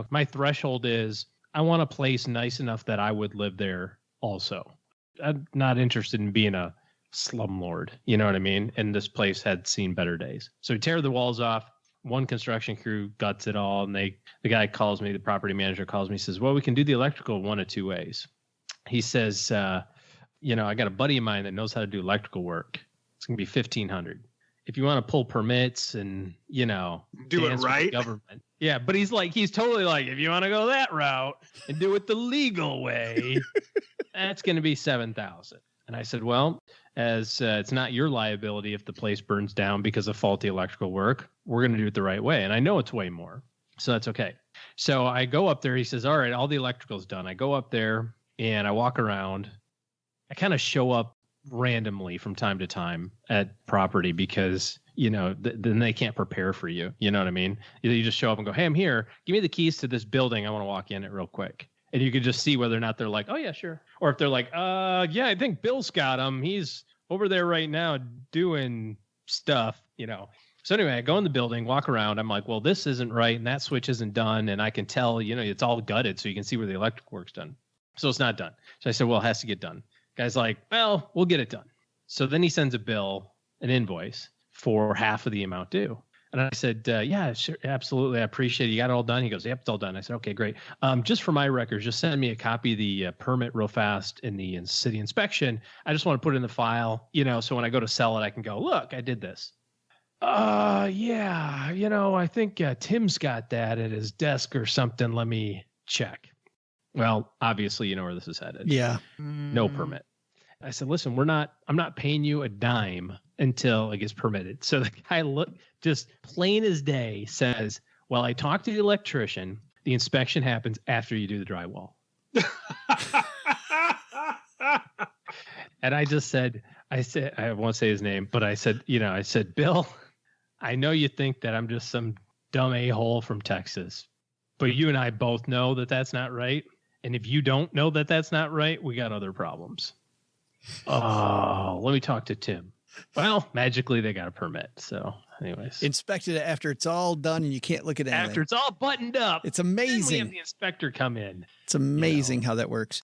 My threshold is I want a place nice enough that I would live there also. I'm not interested in being a slumlord. You know what I mean? And this place had seen better days. So we tear the walls off. One construction crew guts it all. And the guy calls me, the property manager calls me, says, "Well, we can do the electrical one of 2 ways." He says, I got a buddy of mine that knows how to do electrical work. It's going to be $1,500. If you want to pull permits and, do it right. Government. Yeah. But he's totally if you want to go that route and do it the legal way, that's going to be $7,000. And I said, well, as it's not your liability if the place burns down because of faulty electrical work, we're going to do it the right way. And I know it's way more. So that's okay. So I go up there. He says, all right, all the electrical's done. I go up there and I walk around. I kind of show up randomly from time to time at property because, then they can't prepare for you. You know what I mean? Either you just show up and go, "Hey, I'm here. Give me the keys to this building. I want to walk in it real quick." And you could just see whether or not they're like, "Oh, yeah, sure." Or if they're like, yeah, I think Bill's got him. He's over there right now doing stuff, So anyway, I go in the building, walk around. I'm like, well, this isn't right. And that switch isn't done. And I can tell, it's all gutted. So you can see where the electric work's done. So it's not done. So I said, well, it has to get done. Guy's like, well, we'll get it done. So then he sends a bill, an invoice for half of the amount due. And I said, yeah, sure, absolutely. I appreciate it. You got it all done? He goes, yep, it's all done. I said, okay, great. Just for my records, just send me a copy of the permit real fast in the city inspection. I just want to put it in the file, so when I go to sell it, I can go, look, I did this. Yeah, I think Tim's got that at his desk or something. Let me check. Well, obviously, you know where this is headed. Yeah. No permit. I said, listen, I'm not paying you a dime until it gets permitted. So the guy just plain as day says, well, I talked to the electrician. The inspection happens after you do the drywall. And I just said, I won't say his name, but I said, Bill, I know you think that I'm just some dumb a-hole from Texas, but you and I both know that that's not right. And if you don't know that that's not right, we got other problems. Oh, let me talk to Tim. Well, magically they got a permit. So anyways. Inspected it after it's all done and you can't look at anything. After it's all buttoned up. It's amazing. Then we have the inspector come in. It's amazing how that works.